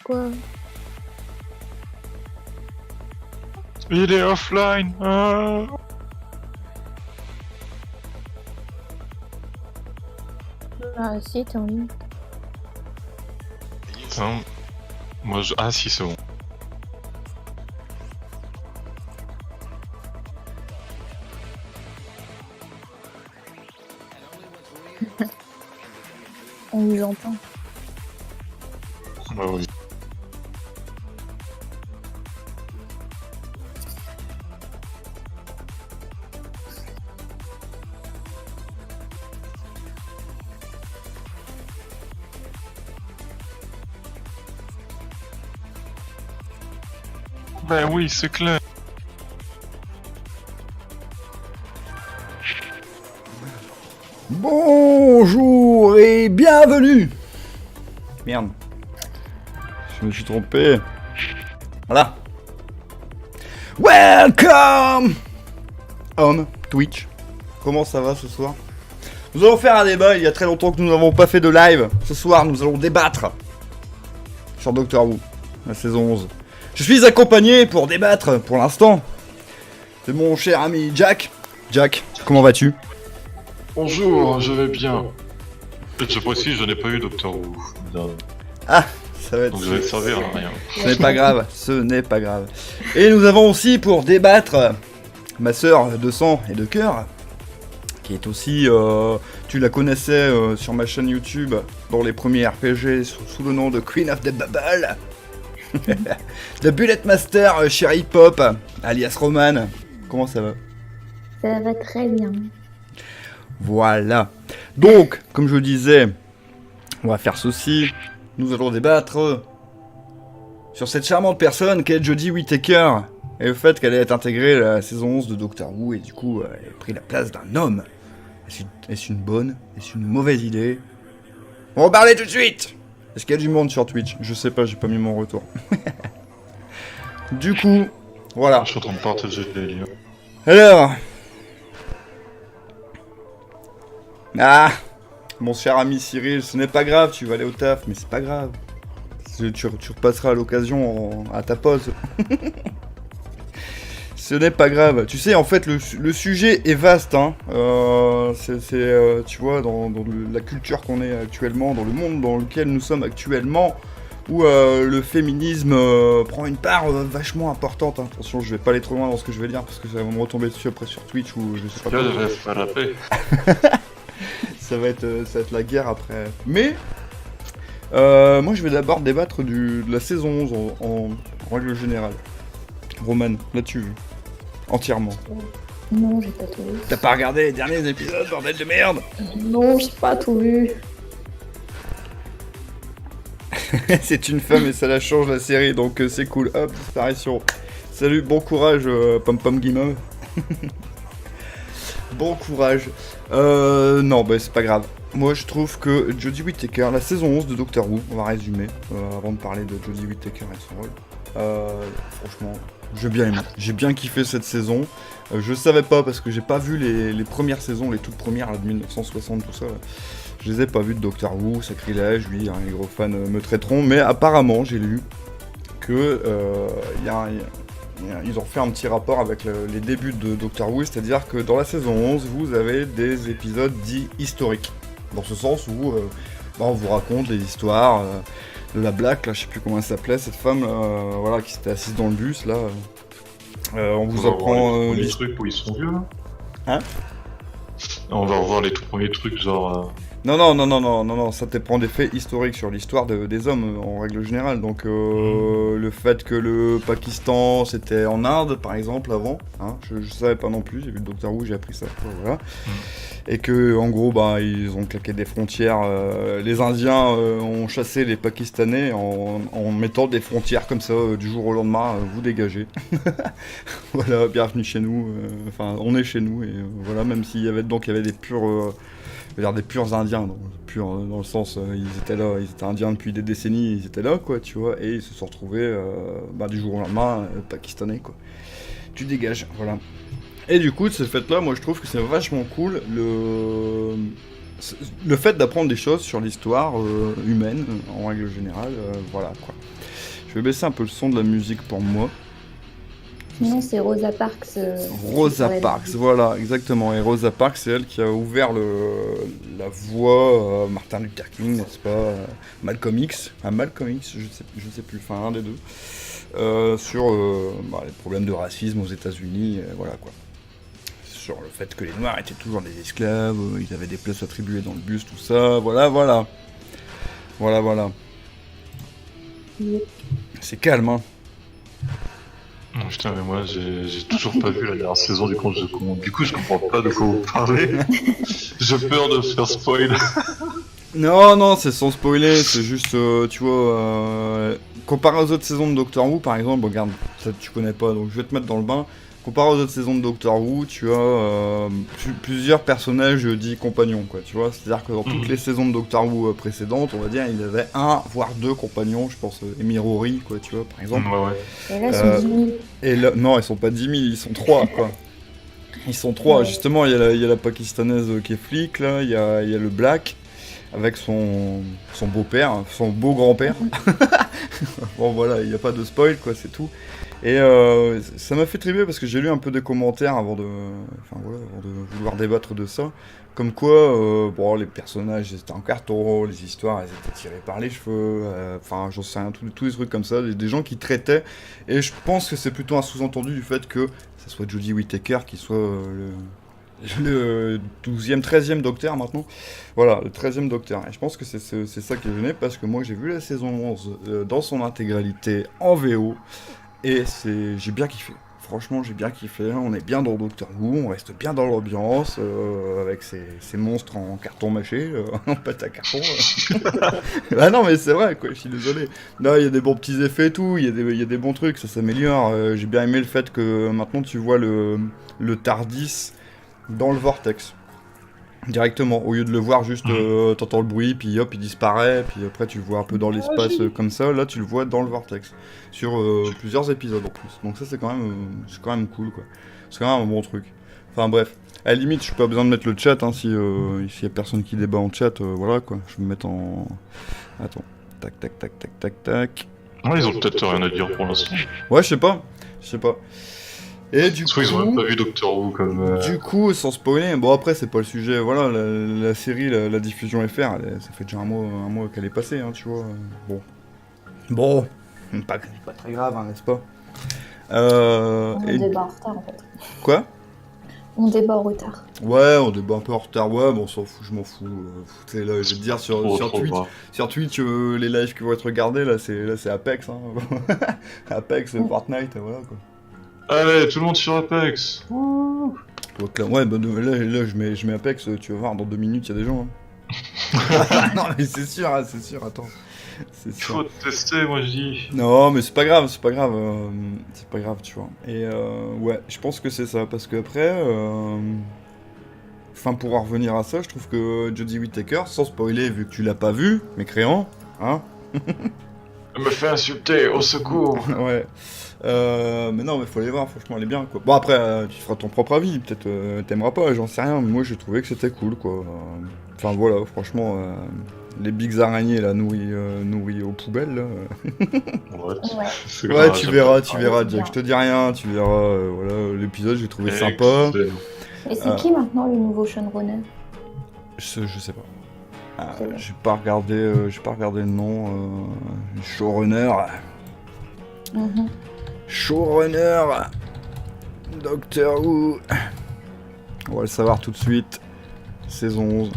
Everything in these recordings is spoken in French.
quoi. Il est offline. Ah. Ah si, t'es en ligne. Attends. Moi je... Ah si, c'est bon. On nous entend. Bah oui. Bah oui, c'est clair. Bonjour et bienvenue. Merde. Je me suis trompé. Voilà. Welcome Home Twitch. Comment ça va ce soir? Nous allons faire un débat, il y a très longtemps que nous n'avons pas fait de live. Ce soir, nous allons débattre sur Doctor Who, la saison 11. Je suis accompagné pour débattre, pour l'instant, de mon cher ami Jack. Jack, comment vas-tu? Bonjour, je vais bien. Je précise, je n'ai pas eu Doctor Who. Ah, ça va être... Donc je vais te servir à rien. Ce n'est pas grave, ce n'est pas grave. Et nous avons aussi pour débattre ma sœur de sang et de cœur, qui est aussi, tu la connaissais sur ma chaîne YouTube, dans les premiers RPG sous le nom de Queen of the Bubble. The Bullet Master Cherry Pop, alias Roman. Comment ça va? Ça va très bien. Voilà. Donc, comme je le disais, on va faire ceci. Nous allons débattre sur cette charmante personne qu'est Jodie Whittaker et le fait qu'elle ait intégré la saison 11 de Doctor Who et du coup elle a pris la place d'un homme. Est-ce une bonne? Est-ce une mauvaise idée? On va parler tout de suite. Est-ce qu'il y a du monde sur Twitch? Je sais pas, j'ai pas mis mon retour. Du coup, voilà. Je suis en train de partager les liens. Alors... Ah, mon cher ami Cyril, ce n'est pas grave, tu vas aller au taf, mais c'est pas grave. Tu repasseras à l'occasion à ta pause. Ce n'est pas grave. Tu sais, en fait, le sujet est vaste. Hein. Tu vois, dans la culture qu'on est actuellement, dans le monde dans lequel nous sommes actuellement, où le féminisme prend une part vachement importante. Hein. Attention, je vais pas aller trop loin dans ce que je vais dire, parce que ça va me retomber dessus après sur Twitch, ou je sais pas Là, quoi. je reste pas la paix. Ça va être la guerre après. Mais, moi je vais d'abord débattre de la saison 11 en règle générale. Roman, l'as-tu vu? Entièrement. Non, j'ai pas tout vu. T'as pas regardé les derniers épisodes, bordel de merde? Non, j'ai pas tout vu. C'est une femme et ça la change la série, donc c'est cool. Hop, disparition. Salut, bon courage, Pom Pom Guimauve. Bon courage. Non, bah c'est pas grave. Moi je trouve que Jodie Whittaker, la saison 11 de Doctor Who, on va résumer, avant de parler de Jodie Whittaker et son rôle. Franchement, j'ai bien aimé. J'ai bien kiffé cette saison. Je savais pas parce que j'ai pas vu les premières saisons, les toutes premières là, de 1960, tout ça. Là. Je les ai pas vues de Doctor Who, sacrilège, oui, hein, les gros fans me traiteront, mais apparemment j'ai lu que ils ont fait un petit rapport avec les débuts de Doctor Who, c'est-à-dire que dans la saison 11, vous avez des épisodes dits historiques. Dans ce sens où on vous raconte les histoires de la Black, là, je sais plus comment elle s'appelait, cette femme voilà, qui s'était assise dans le bus, là. On vous apprend... les trucs où ils sont vieux, là. Hein? On va revoir les tout premiers trucs, genre... Non, ça t'apprend des faits historiques sur l'histoire des hommes en règle générale. Donc le fait que le Pakistan c'était en Inde par exemple avant, hein, je savais pas non plus, j'ai vu le Docteur Who, j'ai appris ça, voilà. Et que en gros bah ils ont claqué des frontières, les Indiens ont chassé les Pakistanais en mettant des frontières comme ça du jour au lendemain, vous dégagez. Voilà, bienvenue chez nous, enfin on est chez nous et voilà, même s'il y avait des purs... des purs indiens, donc, purs dans le sens, ils étaient indiens depuis des décennies, ils étaient là, quoi, tu vois, et ils se sont retrouvés, du jour au lendemain, pakistanais, quoi. Tu dégages, voilà. Et du coup, de ce fait-là, moi je trouve que c'est vachement cool, le fait d'apprendre des choses sur l'histoire humaine, en règle générale, voilà, quoi. vais baisser un peu le son de la musique pour moi. Sinon, c'est Rosa Parks. Rosa Parks, voilà, exactement. Et Rosa Parks, c'est elle qui a ouvert la voie à Martin Luther King, n'est-ce pas, Malcolm X, Malcolm X, je sais plus, enfin un des deux, sur les problèmes de racisme aux États-Unis, voilà quoi. Sur le fait que les Noirs étaient toujours des esclaves, ils avaient des places attribuées dans le bus, tout ça, voilà. Oui. C'est calme, hein. Oh, putain, mais moi j'ai toujours pas vu la dernière saison, du coup je comprends pas de quoi vous parlez. J'ai peur de faire spoil. Non, c'est sans spoiler, c'est juste, tu vois, comparé aux autres saisons de Doctor Who, par exemple, regarde, ça tu connais pas, donc je vais te mettre dans le bain. Comparé aux autres saisons de Doctor Who, tu as plusieurs personnages dits compagnons, quoi, tu vois. C'est-à-dire que dans toutes les saisons de Doctor Who précédentes, on va dire, il y avait un, voire deux compagnons, je pense, Amy Rory, quoi, tu vois, par exemple. Ouais. Et là, ils sont 10 000. Et là, non, ils sont pas 10 000, ils sont 3, quoi. Ils sont 3, Ouais. justement, il y a la pakistanaise qui est flic, là, il y a le Black, avec son beau-père, son beau grand-père. Bon voilà, il n'y a pas de spoil quoi, c'est tout. Et ça m'a fait triper parce que j'ai lu un peu des commentaires avant de vouloir débattre de ça. Comme quoi, les personnages étaient en carton, les histoires elles étaient tirées par les cheveux, enfin j'en sais rien, tous des trucs comme ça, des gens qui traitaient. Et je pense que c'est plutôt un sous-entendu du fait que ça soit Jodie Whittaker qui soit le 12e, 13e docteur maintenant. Voilà, le 13e docteur. Et je pense que c'est ça qui est gêné parce que moi j'ai vu la saison 11 dans son intégralité en VO et j'ai bien kiffé. Franchement, j'ai bien kiffé. On est bien dans Doctor Who, on reste bien dans l'ambiance avec ces monstres en carton mâché, en pâte à carton. Ah non, mais c'est vrai, quoi, je suis désolé. Là, il y a des bons petits effets et tout, il y a des bons trucs, ça s'améliore. J'ai bien aimé le fait que maintenant tu vois le TARDIS dans le vortex. Directement, au lieu de le voir juste, t'entends le bruit, puis hop, il disparaît, puis après tu le vois un peu dans l'espace comme ça, là tu le vois dans le vortex. Sur plusieurs épisodes en plus. Donc ça c'est quand même cool quoi. C'est quand même un bon truc. Enfin bref, à la limite, je n'ai pas besoin de mettre le chat, hein, s'il y a personne qui débat en chat, voilà quoi. Je vais me mettre en... Attends, tac. Ouais, ils ont peut-être rien à dire pour l'instant. Ouais, je sais pas. Et du Soit coup, ils ont même pas vu Doctor Who comme. du coup, sans spoiler, bon après c'est pas le sujet, voilà, la série, la diffusion FR, ça fait déjà un mois qu'elle est passée, hein, tu vois. Bon, pas très grave, hein, n'est-ce pas On et... débat en retard en fait. Quoi? On débat en retard. Ouais, on débat un peu en retard, ouais, bon, on s'en fout, je m'en fous. Tu sais, là, je vais te dire, sur Twitch, pas. sur Twitch les lives qui vont être regardés, là, c'est Apex, hein. Apex, Fortnite, voilà, quoi. Allez, tout le monde sur Apex. Donc là, ouais, bah, là je mets Apex, tu vas voir, dans 2 minutes, il y a des gens, hein. Non, mais c'est sûr, attends. C'est Il sûr. faut tester, moi je dis. Non, mais c'est pas grave, tu vois. Et ouais, je pense que c'est ça, parce que après, enfin, pour en revenir à ça, je trouve que Jodie Whittaker, sans spoiler, vu que tu l'as pas vu, mécréant, hein. Elle me fait insulter, au secours. Ouais. Mais non, mais faut aller voir, franchement, elle est bien, quoi. Bon, après, tu feras ton propre avis, peut-être t'aimeras pas, j'en sais rien, mais moi j'ai trouvé que c'était cool, quoi. Enfin, voilà, franchement, les bigs araignées, là, nourries aux poubelles, là. Ouais, tu verras, Jack, je te dis rien, tu verras, voilà, l'épisode, j'ai trouvé sympa. Et c'est qui maintenant le nouveau showrunner? Je sais pas. J'ai pas regardé le nom, showrunner. Showrunner Doctor Who. On va le savoir tout de suite. Saison 11.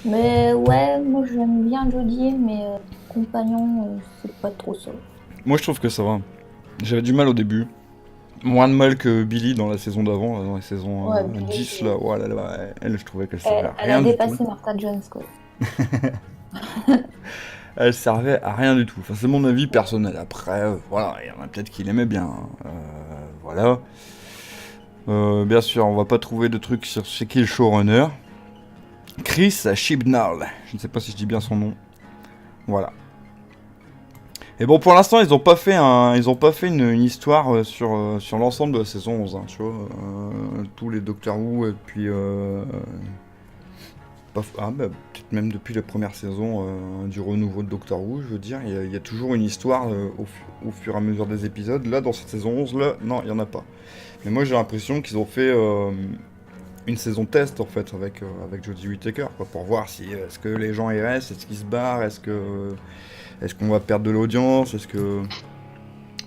Mais ouais, moi j'aime bien Jodie, mais compagnon, c'est pas trop ça. Moi je trouve que ça va. J'avais du mal au début. Moins de mal que Billy dans la saison d'avant, dans la saison 10 là. Ouais, elle, je trouvais qu'elle servait à Elle rien a du dépassé tout. Martha Jones, quoi. Elle servait à rien du tout. Enfin, c'est mon avis personnel. Après, voilà, il y en a peut-être qui l'aimaient bien. Voilà. Bien sûr, on va pas trouver de trucs sur c'est qui le showrunner. Chris Chibnall. Je ne sais pas si je dis bien son nom. Voilà. Et bon, pour l'instant, ils ont pas fait une histoire sur l'ensemble de la saison 11. Hein, tu vois, tous les Doctor Who et puis peut-être même depuis la première saison du renouveau de Doctor Who, je veux dire, il y a toujours une histoire au fur et à mesure des épisodes. Là, dans cette saison 11, là, non, il n'y en a pas. Mais moi, j'ai l'impression qu'ils ont fait une saison test, en fait, avec Jodie Whittaker, quoi, pour voir si est-ce que les gens y restent, est-ce qu'ils se barrent, est-ce qu'on va perdre de l'audience, est-ce que...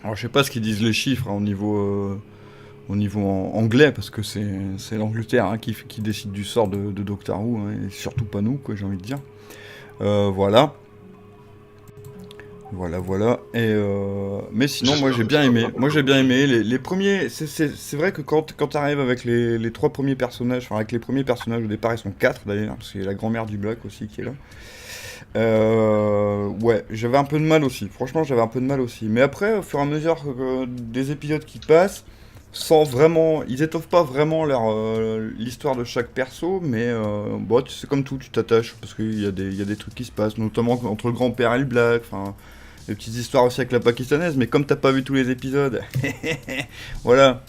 Alors, je sais pas ce qu'ils disent les chiffres hein, au niveau anglais, parce que c'est l'Angleterre hein, qui décide du sort de Doctor Who, hein, et surtout pas nous, quoi, j'ai envie de dire. Voilà. Et mais sinon, moi j'ai bien aimé. Les premiers. C'est vrai que quand t'arrives avec les trois premiers personnages, enfin avec les premiers personnages au départ, ils sont 4 d'ailleurs, parce qu'il y a la grand-mère du Black aussi qui est là. Ouais, j'avais un peu de mal aussi. Franchement, j'avais un peu de mal aussi. Mais après, au fur et à mesure des épisodes qui passent, sans vraiment, ils étoffent pas vraiment l'histoire de chaque perso, mais bon, c'est comme tout, tu t'attaches parce qu'il y a des trucs qui se passent, notamment entre le grand-père et le Black. Enfin, des petites histoires aussi avec la pakistanaise. Mais comme t'as pas vu tous les épisodes, voilà.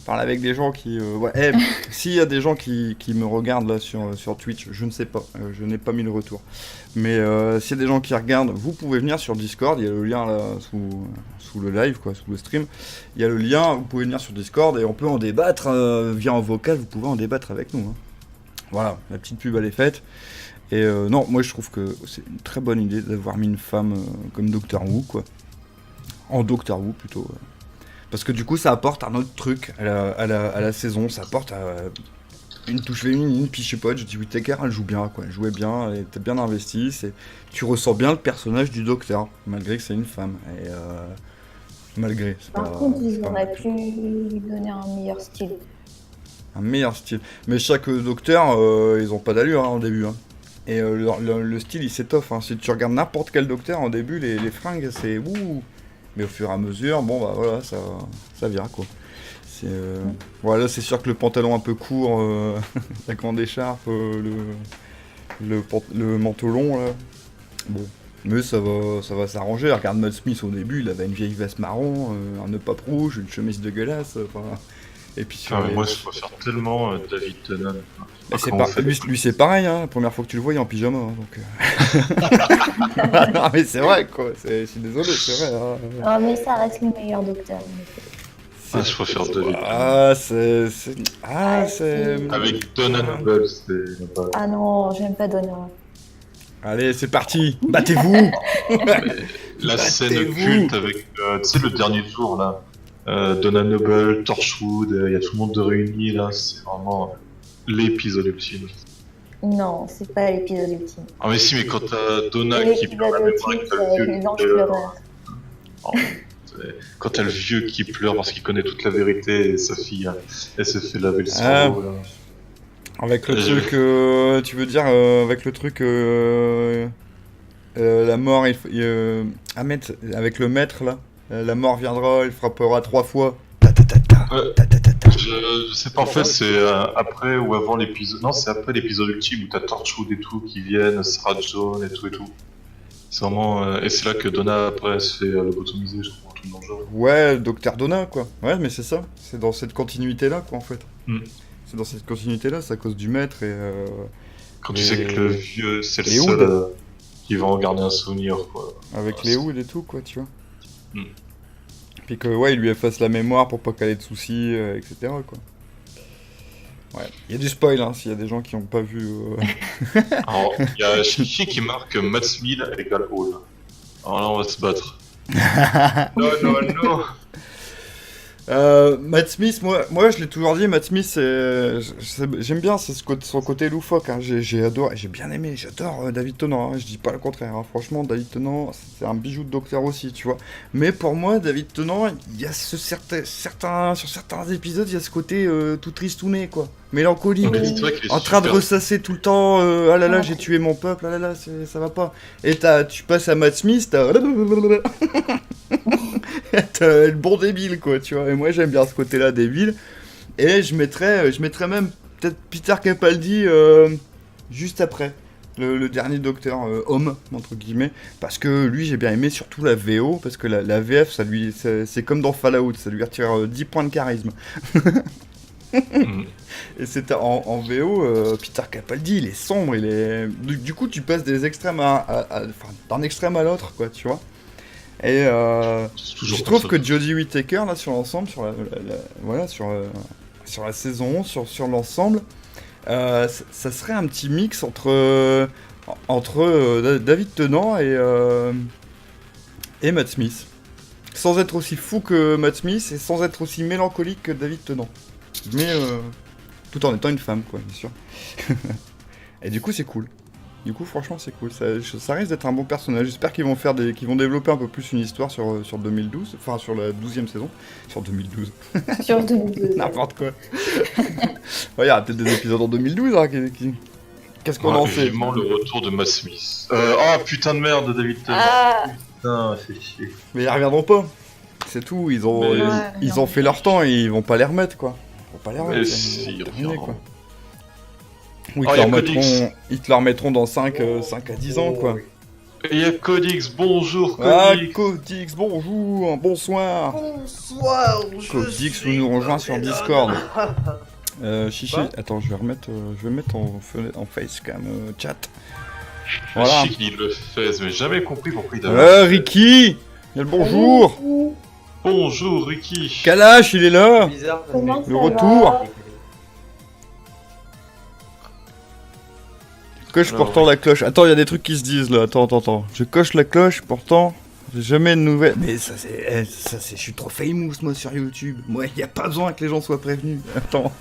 Parle avec des gens qui... ouais. S'il y a des gens qui me regardent là sur Twitch, je ne sais pas, je n'ai pas mis le retour. Mais s'il y a des gens qui regardent, vous pouvez venir sur Discord, il y a le lien là sous le live, quoi, sous le stream. Il y a le lien, vous pouvez venir sur Discord et on peut en débattre via un vocal, vous pouvez en débattre avec nous. Hein. Voilà, la petite pub elle est faite. Et non, moi je trouve que c'est une très bonne idée d'avoir mis une femme comme Doctor Who, quoi. En Doctor Who plutôt. Parce que du coup, ça apporte un autre truc à la saison, ça apporte une touche féminine, puis je sais pas, Jodie Whittaker, elle joue bien, quoi. Elle jouait bien, elle était bien investie, tu ressens bien le personnage du docteur, malgré que c'est une femme. Et malgré, c'est Par pas... contre, ils pas auraient pu lui donner un meilleur style. un meilleur style. Mais chaque docteur, ils ont pas d'allure hein, au début. Hein. Et le style, il s'étoffe. Hein. Si tu regardes n'importe quel docteur, au début, les fringues, c'est... Ouh. Mais au fur et à mesure, bon bah voilà, ça vient quoi. Voilà, c'est sûr que le pantalon un peu court, la grande écharpe, le manteau long là. Bon, mais ça va s'arranger. Regarde Matt Smith au début, il avait une vieille veste marron, un nœud pape rouge, une chemise dégueulasse. Et puis sur mais moi je préfère tellement David Tennant. Lui c'est pareil, hein, la première fois que tu le vois il est en pyjama. Hein, donc, non mais c'est vrai quoi, je suis désolé, c'est vrai. Hein. Ah, mais ça reste le meilleur docteur. Je préfère David Tennant. C'est... Avec Donna Noble, c'est... Ah non, j'aime pas Donna. Allez, c'est parti, battez-vous. La scène culte avec, tu sais, le dernier tour là. Donna Noble, Torchwood, il y a tout le monde de réuni là, c'est vraiment l'épisode ultime. Non, c'est pas l'épisode ultime. Ah mais si, mais quand t'as Donna qui pleure la mémoire avec le vieux quand t'as le vieux qui pleure parce qu'il connaît toute la vérité et sa fille, elle se fait laver le cerveau là. Avec le truc, tu veux dire, avec le truc, la mort, avec le maître là. La mort viendra, il frappera 3 fois. Je sais pas, en fait, c'est après ou avant l'épisode. Non, c'est après l'épisode ultime où t'as Torchwood et tout qui viennent, Sarah Jane et tout. C'est vraiment. Et c'est là que Donna après se fait lobotomiser, je crois, tout dans le genre. Ouais, Docteur Donna, quoi. Ouais, mais c'est ça. C'est dans cette continuité-là, quoi, en fait. C'est dans cette continuité-là, c'est à cause du maître et. Quand tu sais que le vieux, c'est le seul qui va en garder un souvenir, quoi. Avec les Hoods et tout, quoi, tu vois. Puis que ouais, il lui efface la mémoire pour pas qu'elle ait de soucis, etc. quoi. Ouais, il y a du spoil hein, s'il y a des gens qui n'ont pas vu. Alors, il y a Chichi qui marque Matt Smith égale Hall. Alors là, on va se battre. Non. Matt Smith, moi je l'ai toujours dit, Matt Smith, j'aime bien son côté loufoque. Hein. J'ai adoré, j'ai bien aimé, j'adore David Tennant. Hein. Je dis pas le contraire. Hein. Franchement, David Tennant, c'est un bijou de docteur aussi, tu vois. Mais pour moi, David Tennant, il y a sur certains épisodes, il y a ce côté tout tristouné, quoi. Mélancolique, en train de ressasser tout le temps. Ah là là, j'ai tué mon peuple. Ah là là, ça va pas. Et tu passes à Matt Smith, t'as le bon débile quoi, tu vois. Et moi j'aime bien ce côté-là débile. Et je mettrais même peut-être Peter Capaldi juste après le dernier docteur homme entre guillemets, parce que lui j'ai bien aimé surtout la VO, parce que la VF c'est comme dans Fallout, ça lui retire 10 points de charisme. Mhm. Et c'était en VO, Peter Capaldi, il est sombre, il est... Du coup, tu passes des extrêmes enfin, d'un extrême à l'autre, quoi, tu vois. Et C'est toujours je comme trouve ça. que Jodie Whittaker, là, sur l'ensemble, voilà, sur la saison, sur l'ensemble, ça serait un petit mix entre David Tennant et Matt Smith. Sans être aussi fou que Matt Smith et sans être aussi mélancolique que David Tennant. Mais tout en étant une femme, quoi, bien sûr. Et du coup, c'est cool. Du coup, franchement, c'est cool. Ça risque d'être un bon personnage. J'espère qu'ils vont développer un peu plus une histoire sur 2012, enfin sur la 12e saison. Sur 2012. Sur 2012. N'importe quoi. Ouais, il y aura peut-être des épisodes en 2012, hein, Qu'est-ce qu'on en Ouais, sait? vivement le retour de Matt Smith. Ah putain de merde, David Tennant. Ah, Putain, fait chier. Mais ils reviendront pas. C'est tout. Ils ont Mais- fait leur temps et ils vont pas les remettre, quoi. Ils vont pas les remettre. Mais c'est si, ils terminé, reviendront. quoi. Ou Oh, y a Codix. ils te le remettront dans 5 à 10 ans, quoi. Et il y a Codix, bonjour Ah, Codix. Codix, bonjour, bonsoir. Bonsoir, Codix, vous nous rejoint sur Discord. Chichi, Quoi attends, je vais mettre en facecam chat. Voilà. Je sais qu'il le fait, mais j'ai jamais compris pourquoi il avait. Ricky, il y a le bonjour. Bonjour Ricky. Kalash, il est là. Bizarre. Comment Le ça retour. va? Coche Alors, pourtant la cloche. Attends, il y a des trucs qui se disent là. Attends. Je coche la cloche, pourtant, j'ai jamais de nouvelles. Mais ça c'est, je suis trop famous moi sur YouTube. Moi, il y a pas besoin que les gens soient prévenus. Attends.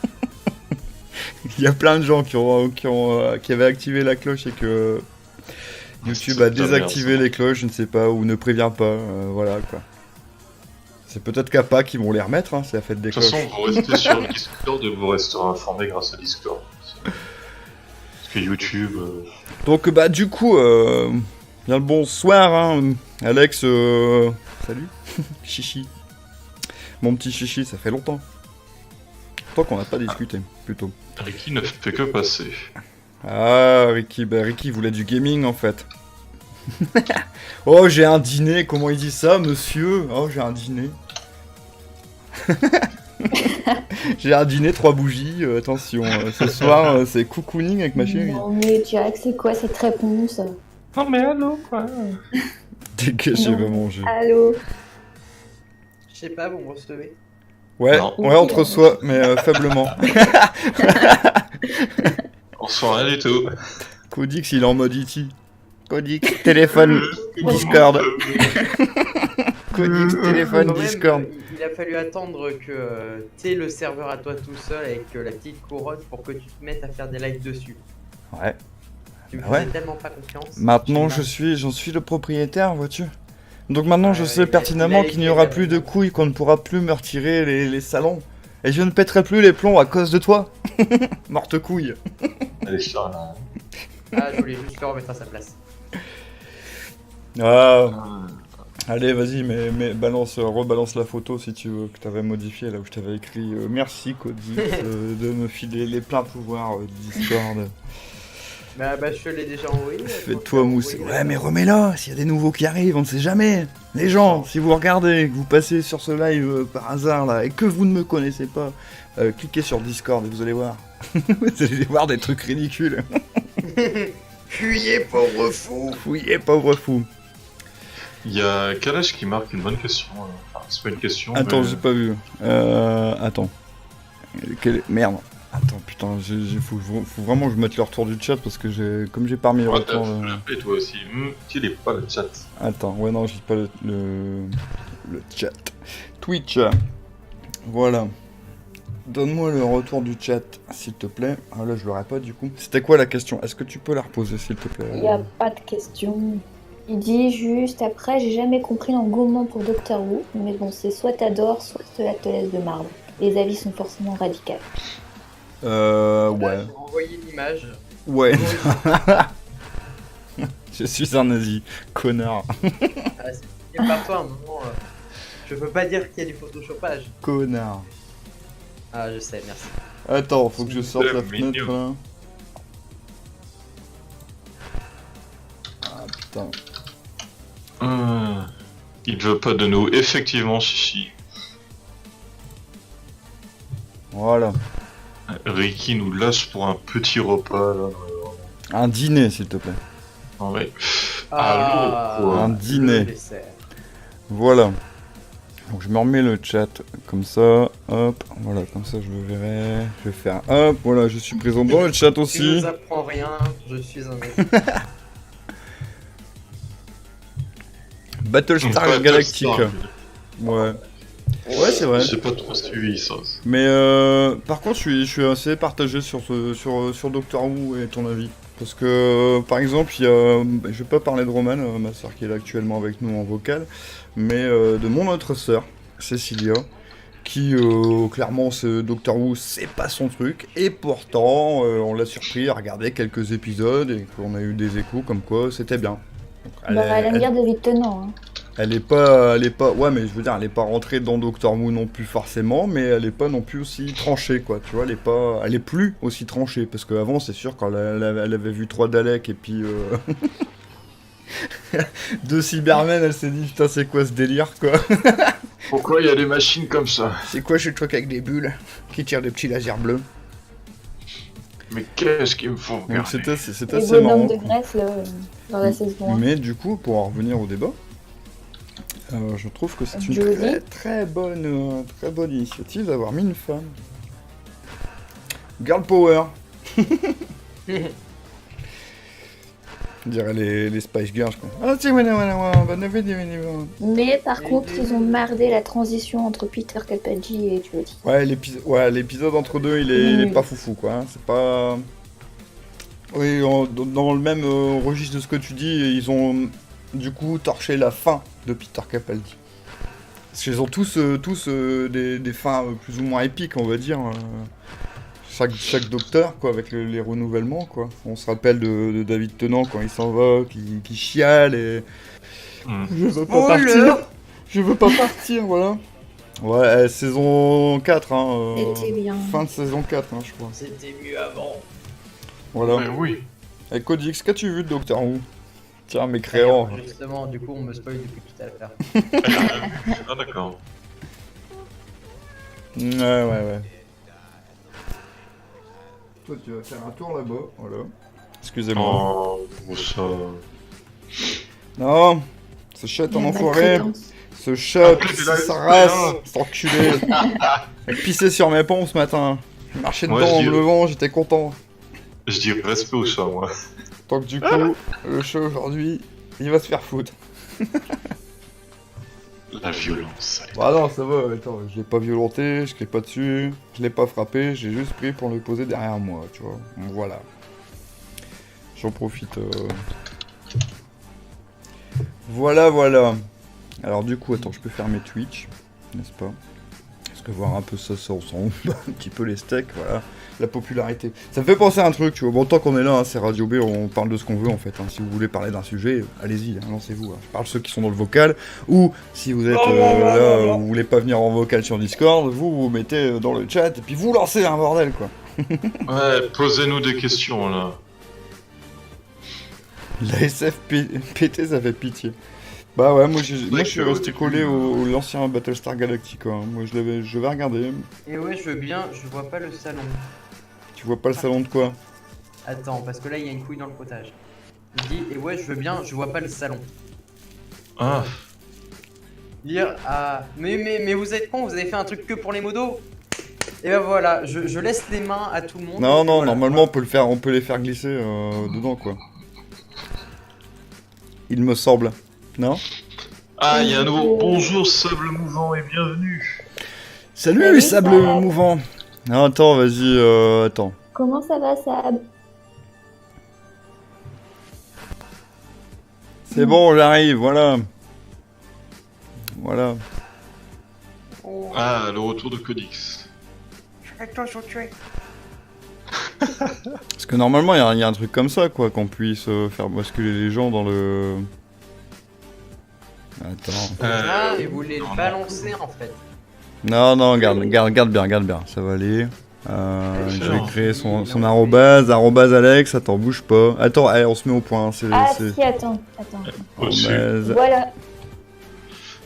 Il y a plein de gens qui avaient activé la cloche et que YouTube a C'est de la désactivé merde, ça. les cloches, je ne sais pas, ou ne prévient pas. Voilà quoi. C'est peut-être qu'APA qui vont les remettre, hein, c'est la fête des De toute cloches. façon, vous restez sur le Discord et vous resterez informés grâce à Discord. Parce que YouTube. Donc bah du coup, bien le bonsoir, hein, Alex, salut, Chichi, mon petit Chichi, ça fait longtemps. Tant qu'on n'a pas discuté, plutôt. Ricky ne fait que passer. Ah, Ricky voulait du gaming en fait. Oh, j'ai un dîner, comment il dit ça, monsieur? Oh, j'ai un dîner. J'ai un dîner, 3 bougies, attention, ce soir c'est cocooning avec ma chérie. Non mais Jack, c'est quoi cette réponse? Non mais allô quoi. Dégagez, Non. va manger. Allô? Je sais pas, vous me recevez. Ouais, Non. ouais, on te reçoit, mais faiblement. On se rien du tout. Codix, il est en mode E.T. Codix, téléphone, Discord. Codix, téléphone, Quand même, Discord. il a fallu attendre que t'aies le serveur à toi tout seul avec la petite couronne pour que tu te mettes à faire des lives dessus. Ouais. Tu me Ouais. faisais tellement pas confiance. Maintenant, J'ai j'en suis le propriétaire, vois-tu. Donc maintenant, je Ouais, sais il pertinemment a qu'il n'y écrit aura la- plus de couilles, qu'on ne pourra plus me retirer les salons. Et je ne pèterai plus les plombs à cause de toi. Morte couille. Allez, je tire là. Ah, je voulais juste le remettre à sa place. Ah, allez, vas-y, mais rebalance la photo si tu veux, que tu avais modifié, là où je t'avais écrit merci Codix de me filer les pleins pouvoirs Discord. Bah, je te l'ai déjà envoyé. Fais-toi mousser. Ouais, mais remets-la, s'il y a des nouveaux qui arrivent, on ne sait jamais. Les gens, si vous regardez, que vous passez sur ce live par hasard, là, et que vous ne me connaissez pas, cliquez sur Discord et vous allez voir. Vous allez voir des trucs ridicules. Fuyez, pauvre fou. Fouillez, pauvre fou. Il y a Kalash qui marque une bonne question. Enfin, c'est pas une question. Attends, mais... j'ai pas vu. Attends. Merde. Attends, putain, faut vraiment que je mette le retour du chat parce que comme j'ai pas mis le Ouais, retour. et toi aussi. Tu n'es pas le chat. Attends, ouais, non, j'ai pas le chat. Twitch. Voilà. Donne-moi le retour du chat, s'il te plaît. Ah là, je l'aurais pas du coup. C'était quoi la question? Est-ce que tu peux la reposer, s'il te plaît? Il n'y a pas de question. Il dit juste après, j'ai jamais compris l'engouement pour Doctor Who, mais bon, c'est soit t'adores, soit cela te laisse de marbre. Les avis sont forcément radicaux. Ouais. J'ai envoyé l'image. Ouais. Je suis un nazi, connard. Ah, c'est par toi, à un moment. Je peux pas dire qu'il y a du photoshopage. Connard. Ah, je sais, merci. Attends, faut que je sorte la Mignon. fenêtre là. Ah putain. Il veut pas de nous. Effectivement, Chichi. Voilà. Ricky nous lâche pour un petit repas, là. Un dîner, s'il te plaît. Non, mais... Ah, lourd, quoi. Un dîner. le dessert. Voilà. Donc je me remets le chat comme ça, hop, voilà, comme ça je le verrai. Je vais faire hop, voilà, je suis présent dans le chat Tu aussi. nous apprends rien, je suis un mec. Battlestar Ouais, Galactica. Battlestar. Ouais. Ouais, c'est vrai. J'ai pas trop suivi ça. Mais par contre, je suis assez partagé sur Doctor Who et ton avis. Parce que, par exemple, il y a, je vais pas parler de Roman, ma soeur qui est là actuellement avec nous en vocal, mais de mon autre sœur, Cecilia, qui clairement, ce Doctor Who, c'est pas son truc, et pourtant, on l'a surpris à regarder quelques épisodes et qu'on a eu des échos comme quoi c'était bien. Donc, Elle aime bien David Tennant. Hein. elle est pas, ouais, mais je veux dire, elle est pas rentrée dans Doctor Who non plus forcément, mais elle est pas non plus aussi tranchée, quoi, tu vois, elle est plus aussi tranchée, parce qu'avant, c'est sûr, quand elle avait vu 3 Daleks et puis 2 Cybermen, elle s'est dit, putain, c'est quoi ce délire, quoi. Pourquoi il y a des machines comme ça? C'est quoi ce truc avec des bulles qui tirent des petits lasers bleus? Mais qu'est-ce qu'il me faut Donc regarder? c'est Les assez marrant. bonhommes de Grèce, là, dans la saison 1. Mais du coup, pour en revenir au débat, je trouve que c'est une Jodie. très bonne initiative d'avoir mis une femme. Girl power. On dirait les Spice Girls, quoi. Ah, si, Mais par contre, ils ont mardé la transition entre Peter Capaldi et Jodie. ouais, l'épisode entre deux, il est pas foufou, quoi. Hein. C'est pas... Oui, dans le même registre de ce que tu dis, ils ont du coup torché la fin de Peter Capaldi. Parce qu'ils ont tous des fins plus ou moins épiques, on va dire. Chaque docteur, quoi, avec les renouvellements, quoi. On se rappelle de David Tennant quand il s'en va, qui chiale et... Je veux pas partir. Je veux pas partir, voilà. Ouais, saison 4, hein. C'était bien. Fin de saison 4, hein, je crois. C'était mieux avant. Voilà. Mais oui. Et Codix, qu'as-tu vu de Doctor Who? Tiens, mes créants. Justement, du coup, on me spoil depuis tout à l'heure. Ah d'accord. Ouais. Toi, tu vas faire un tour là-bas, voilà. Excusez-moi. Oh, ça... Non, ce chat Il y en a enfoiré. maltraitance. Ce chat, Ah, c'est il a- sa race, cet enculé. Il a pissé sur mes pompes ce matin. J'ai marché dedans Ouais, je en dis- me levant, j'étais content. Je dis respect au chat, moi. Tant que du coup, le chat aujourd'hui, il va se faire foutre. La violence. Allez. Bah non, ça va, attends, je l'ai pas violenté, je l'ai pas dessus, je l'ai pas frappé, j'ai juste pris pour le poser derrière moi, tu vois. Donc voilà. J'en profite. Voilà. Alors du coup, attends, je peux faire mes Twitch, n'est-ce pas? Parce que voir un peu ça s'en un petit peu les steaks, voilà. La popularité. Ça me fait penser à un truc, tu vois. Bon, tant qu'on est là, hein, c'est Radio B, on parle de ce qu'on veut en fait. Hein. Si vous voulez parler d'un sujet, allez-y, hein, lancez-vous. Hein. Je parle de ceux qui sont dans le vocal, ou si vous êtes là, vous voulez pas venir en vocal sur Discord, vous mettez dans le chat et puis vous lancez un bordel quoi. Ouais, posez-nous des questions, là. La SFPT, ça fait pitié. Bah ouais, moi je suis resté collé au l'ancien Battlestar Galactica. Hein. Moi je vais regarder. Et ouais, je veux bien, je vois pas le salon. Tu vois pas le salon de quoi? Attends, parce que là, il y a une couille dans le potage. Je dis, et ouais, je veux bien, je vois pas le salon. Ah, Lire à... Mais vous êtes con, vous avez fait un truc que pour les modos. Et ben voilà, je laisse les mains à tout le monde. Non, et voilà. normalement on peut les faire glisser dedans quoi. Il me semble. Non? ah, il y a un nouveau bonjour sable mouvant et bienvenue. Salut Salut, sable Sab. mouvant. Non, attends, vas-y, attends. Comment ça va, Sab? C'est bon, j'arrive, voilà. Voilà. Oh, Ah, le retour de Codix. attention, tu es. Parce que normalement, il y a un truc comme ça, quoi, qu'on puisse faire basculer les gens dans le... Attends. Ah, et vous les non, non. balancez en fait. Non, garde bien, ça va aller. Je vais Excellent. créer son arrobase, Alex, attends, bouge pas. Attends, allez, on se met au point, hein, c'est... Ah c'est- si, attends. Au-dessus. arrobase. Voilà.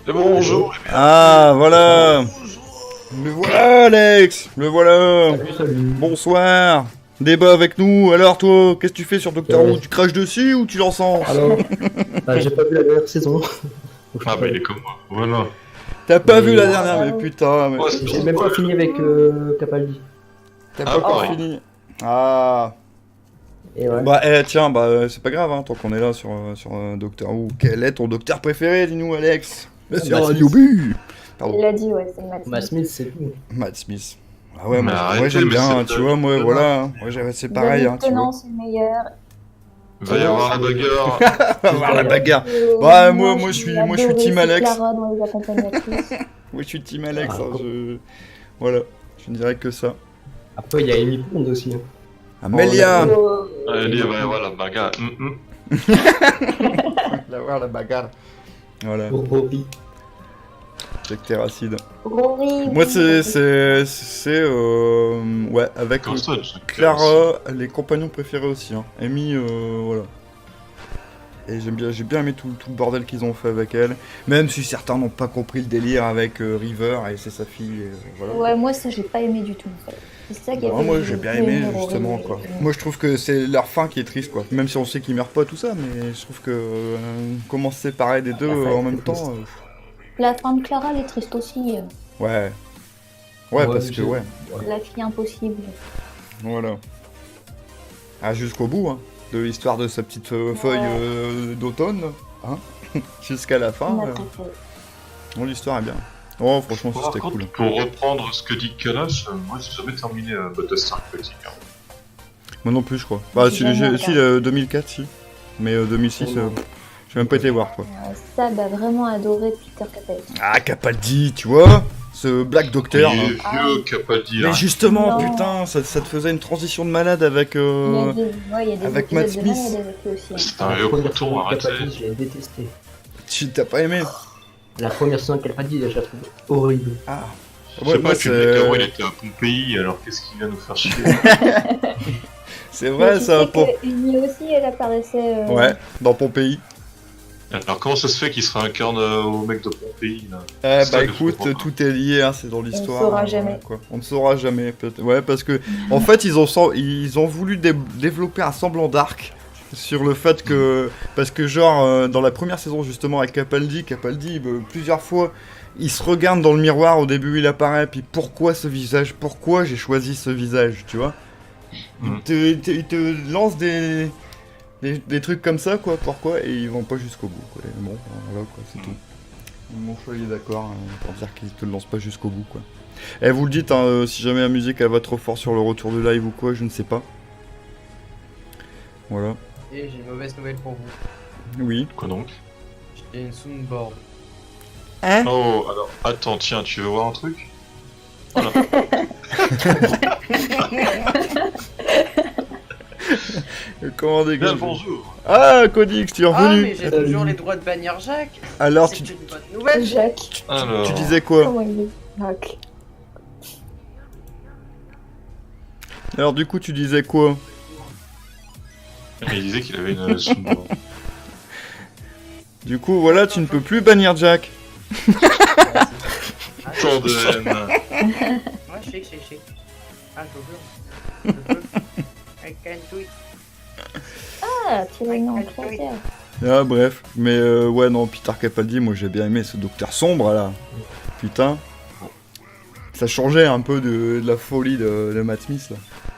Et bonjour. Ah, voilà. Le voilà, Alex. Le voilà. Salut. Bonsoir. Débat avec nous. Alors, toi, qu'est-ce que tu fais sur Doctor Who? Tu craches dessus ou tu l'encenses? Alors, j'ai pas vu la dernière saison. Donc, je Ah, sais bah, pas. il est comme moi. Voilà. T'as pas Mais- vu la dernière, mais putain. Mais... Ouais, c'est J'ai même pas pour- fini avec Capaldi. T'as Ah, pas encore pareil. fini. Ah. Et ouais. Bah, tiens, c'est pas grave, hein, tant qu'on est là sur Doctor Who. Quel est ton docteur préféré, dis-nous, Alex? Monsieur Matt Radiobu. Pardon. Il l'a dit, ouais, c'est Matt Matt Smith. Smith, c'est tout. Matt Smith. Ah ouais, Mais moi, arrêtez, j'aime mais bien, c'est hein, tu pas- vois, moi, c'est voilà. Hein. Moi, c'est pareil, hein, tu vois. Tennant, c'est le meilleur. Il va y avoir la bagarre. On va voir la bagarre. Bah, moi, je suis Team Alex. Clara dans les accompagnatrices. Moi, je suis Team Alex, Ah, hein, Voilà, je ne dirais que ça. Après, il y a Amy Pond aussi. Hein. Amélia. Oh, Allez, il va y avoir la bagarre. La voir la bagarre. Voilà, Pour Robbie. avec Terracide. Rory. Moi, ouais, avec Comme ça, Clara, les compagnons préférés aussi. Hein. Amy, voilà. Et j'ai bien aimé tout le bordel qu'ils ont fait avec elle. Même si certains n'ont pas compris le délire avec River et c'est sa fille. Voilà. Ouais, moi, ça, j'ai pas aimé du tout, en fait. C'est ça qui a Ouais, fait moi que j'ai bien plus aimé Rory. justement quoi. Moi je trouve que c'est leur fin qui est triste quoi. Même si on sait qu'ils meurent pas tout ça, mais je trouve que comment se séparer des deux La fin en est même triste. temps. La fin de Clara, elle est triste aussi. Ouais. Ouais, parce que j'ai- ouais. La fille impossible. Voilà. Ah jusqu'au bout hein. De l'histoire de sa petite feuille d'automne, hein. Jusqu'à la fin. Ma préférée. Bon, l'histoire est bien. Oh franchement Par c'était contre, cool. pour reprendre ce que dit Kalash, moi j'ai jamais terminé Battlestar Galactica. Moi non plus je crois. Bah J'ai si, jamais si, regardé. 2004 si. Mais 2006 Oh, non. j'ai même pas été voir quoi. Sab a vraiment adoré Peter Capaldi. Ah Capaldi, tu vois. Ce Black Doctor. Il là. est vieux Capaldi. Mais hein. justement, Non. putain, ça te faisait une transition de malade avec. Il y a des, ouais, il y a des avec épisodes Matt de Smith. malade avec lui aussi. Hein. C'est un La vieux première couteau, saison de arrêtez. Capaldi, je l'ai détesté. Tu t'as pas aimé? La première saison de Capaldi, je la trouve horrible. Ah. Je Ouais, sais moi, pas, tu me dis qu'avant il était à Pompéi, alors qu'est-ce qu'il vient nous faire chier? C'est Mais vrai tu ça, sais pour. que Amy aussi, elle apparaissait. Ouais, dans Pompéi. Alors comment ça se fait qu'il se réincarne au mec de Pompéi là? Eh C'est ça bah que je écoute, comprends pas. tout est lié, hein, c'est dans l'histoire. saura hein, jamais. quoi. On ne saura jamais, peut-être. Ouais, parce que en fait, ils ont voulu développer un semblant d'arc sur le fait que, parce que genre dans la première saison justement avec Capaldi, plusieurs fois, il se regarde dans le miroir au début, il apparaît, puis pourquoi ce visage, pourquoi j'ai choisi ce visage, tu vois? Mm. Il te lance des trucs comme ça, quoi, pourquoi, et ils vont pas jusqu'au bout, quoi. Et bon, voilà, quoi, c'est tout. Mon choix il est d'accord pour dire qu'ils te le lancent pas jusqu'au bout, quoi. Et vous le dites, hein, si jamais la musique elle va trop fort sur le retour de live ou quoi, je ne sais pas. Voilà. Et j'ai une mauvaise nouvelle pour vous. Oui. Quoi donc? J'ai une soundboard. Hein? Oh, alors, attends, tiens, tu veux voir un truc? Voilà. Comment Bien dégueule? le bonjour! Ah, Codix, tu es Ah, revenu. mais j'ai toujours les droits de bannir Jacques. Alors, C'est tu une bonne nouvelle. Jacques. Alors, tu disais quoi? Comment il est Jacques. Alors, du coup, tu disais quoi? il disait qu'il avait une soundboard. Du coup, voilà, tu ne peux plus bannir Jack. Tant de haine. Ouais, je sais. Ah, je peux. I can do it. Ah, tiré en croisière. Ah, bref. Mais ouais, non, Peter Capaldi, moi j'ai bien aimé ce docteur sombre là. Putain. Ça changeait un peu de la folie de Matt Smith là.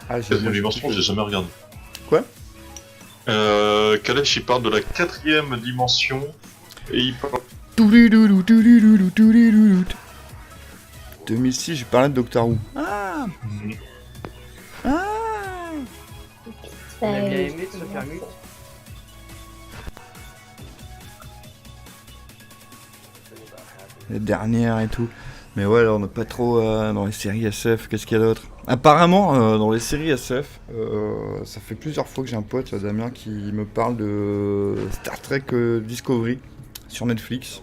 Ah, Cette dimension, j'ai jamais regardé. Quoi? Kalash, il parle de la 4ème dimension et il parle. 2006, j'ai parlé de Doctor Who. Ah. Ah. On a bien aimé de se faire mute. Les dernières et tout. Mais ouais, là, on n'a pas trop dans les séries SF. Qu'est-ce qu'il y a d'autre? Apparemment, dans les séries SF, ça fait plusieurs fois que j'ai un pote, Damien, qui me parle de Star Trek Discovery sur Netflix.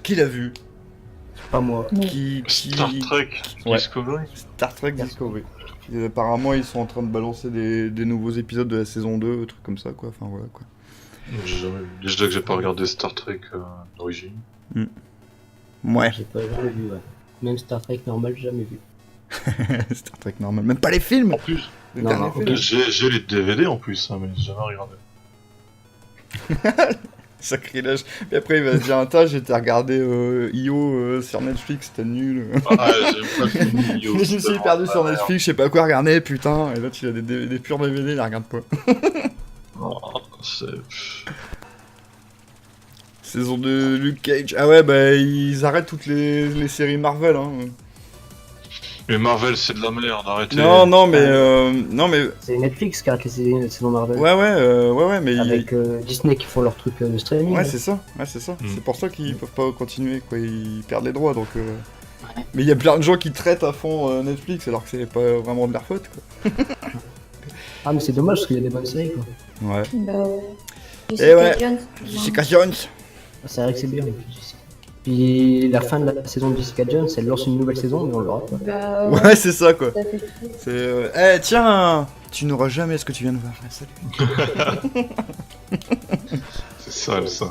Qui l'a vu? Pas moi. Star Trek Ouais. Discovery. Star Trek Discovery. Et apparemment, ils sont en train de balancer des nouveaux épisodes de la saison 2, trucs comme ça, quoi. Enfin, voilà, quoi. J'ai jamais vu. Déjà que j'ai pas regardé Star Trek d'origine. Ouais. J'ai pas jamais vu, ouais. Même Star Trek normal, jamais vu. Star Trek normal. Même pas les films. En plus, Les Non, derniers non, films. j'ai les DVD en plus, hein, mais j'ai jamais regardé. Sacrilège. Et après, il va se dire attends, j'ai été regarder IO sur Netflix, c'était nul. Ah, j'ai pas fini. Yo, Je me suis perdu sur Netflix, je sais pas quoi regarder, putain. Et là, tu as des purs DVD, il la regarde pas. Oh, Saison de Luke Cage. Ah ouais, bah ils arrêtent toutes les séries Marvel. Hein. mais Marvel, c'est de la merde, arrêtez. Non, non, mais C'est Netflix qui arrête les saisons Marvel. ouais, mais Avec Disney qui font leur truc de streaming. ouais, c'est ça. Mm. C'est pour ça qu'ils peuvent pas continuer, quoi. Ils perdent les droits, donc. Mais il y a plein de gens qui traitent à fond Netflix alors que c'est pas vraiment de leur faute, quoi. Ah, mais c'est dommage parce qu'il y a des bonnes séries, quoi. Ouais. Bah ouais. Eh Jessica ouais. Jones. Jessica Jones. Ah, c'est vrai que c'est bien. Puis la fin de la saison de Jessica Jones, elle lance une nouvelle saison, mais on l'aura pas. Bah ouais. Ouais, c'est ça, quoi. Ça fait chier. C'est. Eh, tiens, tu n'auras jamais ce que tu viens de voir. Salut. C'est sale, ça.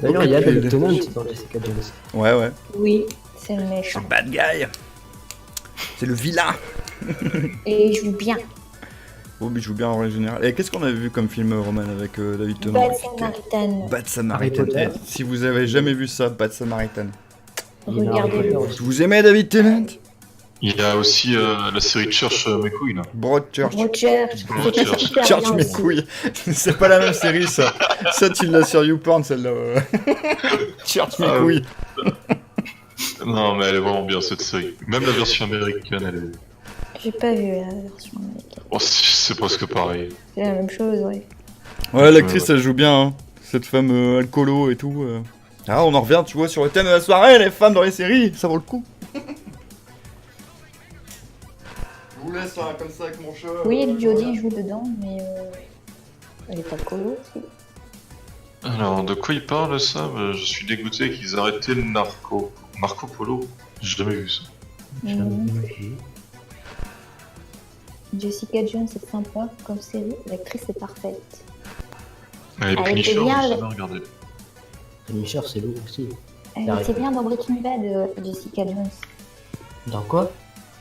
D'ailleurs, il y a Ok, David Tennant dans Jessica Jones. Ouais. Oui, c'est le méchant. Bad guy. C'est le vilain. Et il joue bien. Oh, mais il joue bien en règle générale. Et qu'est-ce qu'on a vu comme film, Roman, avec David Tennant? Bad Samaritan. Bad Samaritan. Harry Potter. Eh, si vous avez jamais vu ça, Bad Samaritan. Regardez-le. Vous aimez David Tennant? Il y a aussi la série Church McQueen. Broadchurch. Roger. Broadchurch. Super Church bien mes aussi. couilles. C'est pas la même série, ça. Ça, tu l'as sur YouPorn, celle-là. Church mes Ah, couilles. Non, mais elle est vraiment bien cette série. Même la version américaine, elle est. J'ai pas vu la version américaine. Oh, c'est presque pareil. C'est la même chose, ouais. Ouais, l'actrice, elle joue bien, hein. Cette femme alcoolo et tout. Ah, on en revient, tu vois, sur le thème de la soirée, les femmes dans les séries, ça vaut le coup. Je vous laisse comme ça avec mon chat. Oui, Jodie joue dedans, mais elle est pas colo aussi. Alors, de quoi il parle ça? Je suis dégoûté qu'ils arrêtaient le Marco Polo. J'ai jamais vu ça. Mhm. Jessica Jones est sympa comme série, l'actrice est parfaite. Et était Punisher, bien, j'ai le- jamais regardé. Punisher, c'est lourd aussi. Elle Arrête. était bien dans Breaking Bad, Jessica Jones. Dans quoi?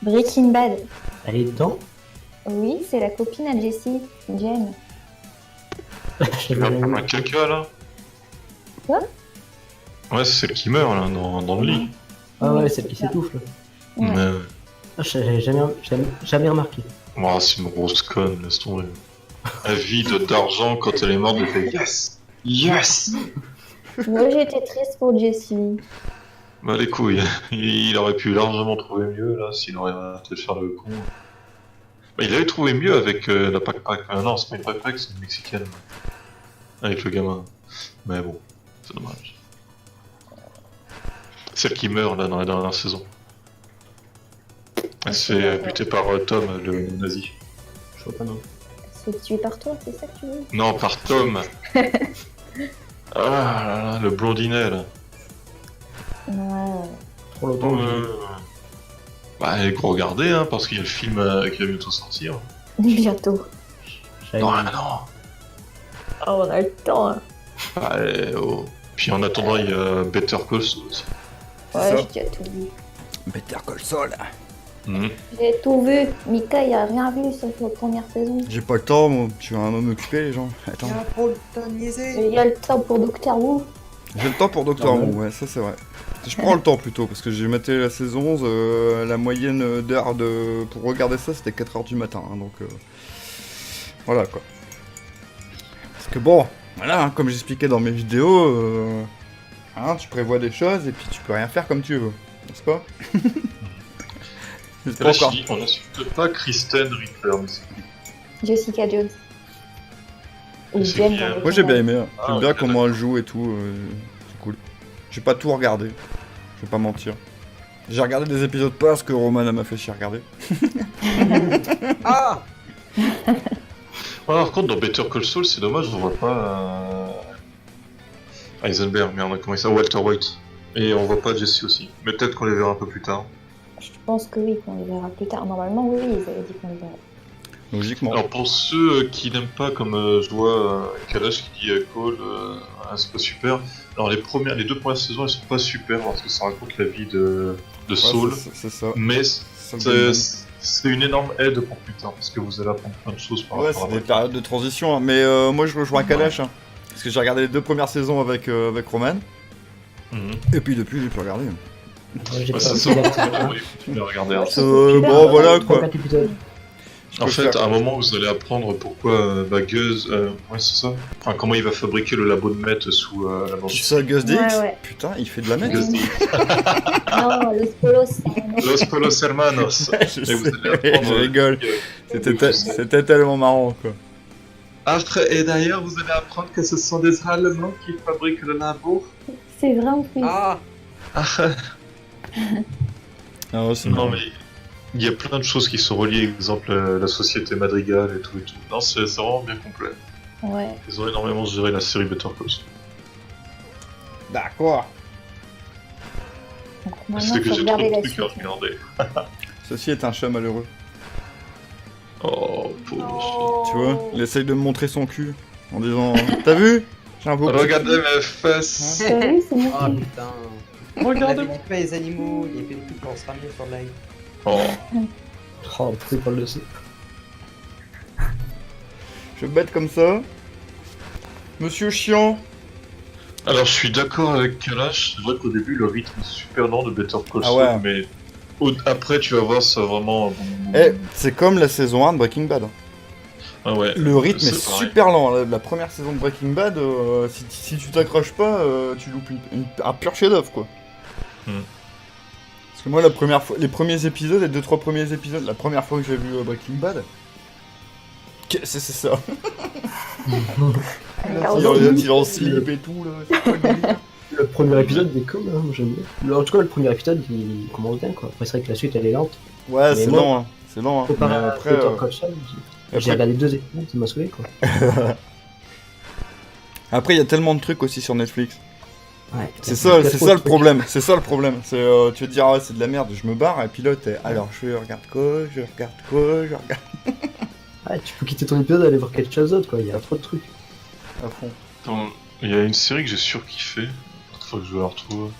Breaking Bad. Elle est dedans? Oui, c'est la copine à Jessie, Jen. Tu vas prendre quelqu'un là? Quoi? Ouais, c'est celle qui meurt là, dans le lit. Ah ouais, celle qui s'étouffe là. Ouais. Mais... Ah, j'avais jamais remarqué. Oh, c'est une grosse conne, laisse tomber. Avide d'argent quand elle est morte, elle fait yes! Yes! Moi j'étais triste pour Jessie. Bah les couilles, il aurait pu largement trouver mieux là, s'il aurait arrêté de faire le con. Bah, il avait trouvé mieux avec la Pac-Pac. Non, c'est pas une Pac-Pac, c'est une Mexicaine. Avec le gamin. Mais bon, c'est dommage. Celle qui meurt là dans la dernière saison. Elle se fait buter par Tom, le nazi. Je vois pas non. C'est tué par toi, c'est ça que tu veux? Non, par Tom. Ah là là, le blondinet là. Ouais. Trop longtemps. Bah, allez regarder, hein, parce qu'il y a le film qui va bientôt sortir. Bientôt. J'avais- Non, non. Oh, on a le temps. Hein. Allez, oh. Puis en attendant, il y a Better Call Saul aussi. C'est Ouais, ça. j'ai déjà tout vu. Better Call Saul. Mhm. J'ai tout vu. Mika, il a rien vu sauf la première saison. J'ai pas le temps, moi. Je suis un homme occupé, les gens. Attends. Il y a le temps pour Doctor Who. J'ai le temps pour Doctor Ah ouais. Who, ouais, ça c'est vrai. Je prends le temps plutôt, parce que j'ai maté la saison 11, la moyenne d'heures pour regarder ça c'était 4h du matin, hein, donc voilà quoi. Parce que bon, voilà, hein, comme j'expliquais dans mes vidéos, hein, tu prévois des choses et puis tu peux rien faire comme tu veux, n'est-ce pas? C'est Et là, pas encore. je dis, on n'insulte pas Kristen Ritter, mais c'est qui? Jessica Jones. Et C'est Jen qui, dans elle le Moi j'ai bien aimé, hein. Ah, J'aime bien ok, comment elle joue et tout, c'est cool. J'ai pas tout regardé, je vais pas mentir. J'ai regardé des épisodes parce que Roman m'a fait chier regarder. Ah Par contre, dans Better Call Saul, c'est dommage, on voit pas Heisenberg, merde, comment il s'appelle, Walter White. Et on voit pas Jesse aussi. Mais peut-être qu'on les verra un peu plus tard. Je pense que oui, qu'on les verra plus tard. Normalement, oui, ils avaient dit qu'on les verra. Logiquement. Alors pour ceux qui n'aiment pas, comme je vois Kalash qui dit Cole, c'est pas super. Alors les deux premières saisons, elles sont pas super parce que ça raconte la vie de Ouais, Saul, c'est ça. mais Ça me donne c'est une énorme aide pour plus tard parce que vous allez apprendre plein de choses par Ouais, rapport c'est à des votre- périodes de transition, hein. Mais moi je rejoins Kalash, hein. Parce que j'ai regardé les 2 premières saisons avec Roman, Mhm. et puis depuis j'ai pu regarder. J'ai Ouais, pas c'est vu ça. la- Oui, tu peux regarder. Ouais, Bon voilà quoi. 3-4 épisodes. En peux fait, faire- à un moment, vous allez apprendre pourquoi Guz, ouais, c'est ça. Enfin, comment il va fabriquer le labo de Met sous la Tout blanchisse. ça, Gus DX Ouais. Putain, il fait de la merde. Gus DX. Non, Los Polos, c'est un autre. Los Polos Hermanos. Je Et vous sais, allez apprendre, je rigole. que- C'était tellement marrant quoi. Et d'ailleurs, vous allez apprendre que ce sont des Allemands qui fabriquent le labo. C'est vraiment triste. Ah, Ah ouais, c'est Non, marrant. mais il y a plein de choses qui sont reliées, exemple la société Madrigal et tout et tout. Non, c'est vraiment bien complet. Ouais. Ils ont énormément géré la série Better Call Saul. D'accord. Donc maintenant, C'est que faut j'ai trop regarder de la trucs à suite. regarder. Ceci est un chat malheureux. Oh, pauvre Tu vois, il essaye de me montrer son cul en disant t'as vu? J'ai un beau chien. petit Regardez mes fesses. T'as vu, c'est mon ah film. putain. Regardez. Regardez pas les animaux, il a fait des trucs pour se ramener sur le live. Oh. Oh, pourquoi il parle de ça? Je vais bête comme ça. Monsieur chiant. Alors, je suis d'accord avec Kalash. C'est vrai qu'au début, le rythme est super lent de Better Call Ah Saul, ouais. mais après, tu vas voir, c'est vraiment. Eh, c'est comme la saison 1 de Breaking Bad. Ah ouais. Le rythme est C'est pareil. super lent. La première saison de Breaking Bad, si tu t'accroches pas, tu loupes un pur chef-d'œuvre quoi. Hmm. Parce que moi, la première fois, les premiers épisodes, les 2-3 premiers épisodes, la première fois que j'ai vu Breaking Bad, c'est ça. Il est en slip et tout là. c'est quoi le délire. Le premier épisode, il est cool, hein, moi, j'aime bien. En tout cas, le premier épisode, il commence bien, quoi. Après, c'est vrai que la suite, elle est lente. Ouais, Mais c'est moi, lent, hein. C'est lent. Hein. Comparé Mais à après, Better Call Saul, j'ai après- regardé 2 épisodes, ça m'a saoulé, quoi. Après, il y a tellement de trucs aussi sur Netflix. Ouais, C'est ça le truc. problème. C'est ça le problème. C'est tu vas te dire ah ouais, c'est de la merde, je me barre et puis là t'es alors je regarde quoi, je regarde Ouais, tu peux quitter ton épisode et aller voir quelque chose d'autre, quoi. Il y a trop de trucs. à fond. Attends, il y a une série que j'ai surkiffé. Faut que je la retrouve.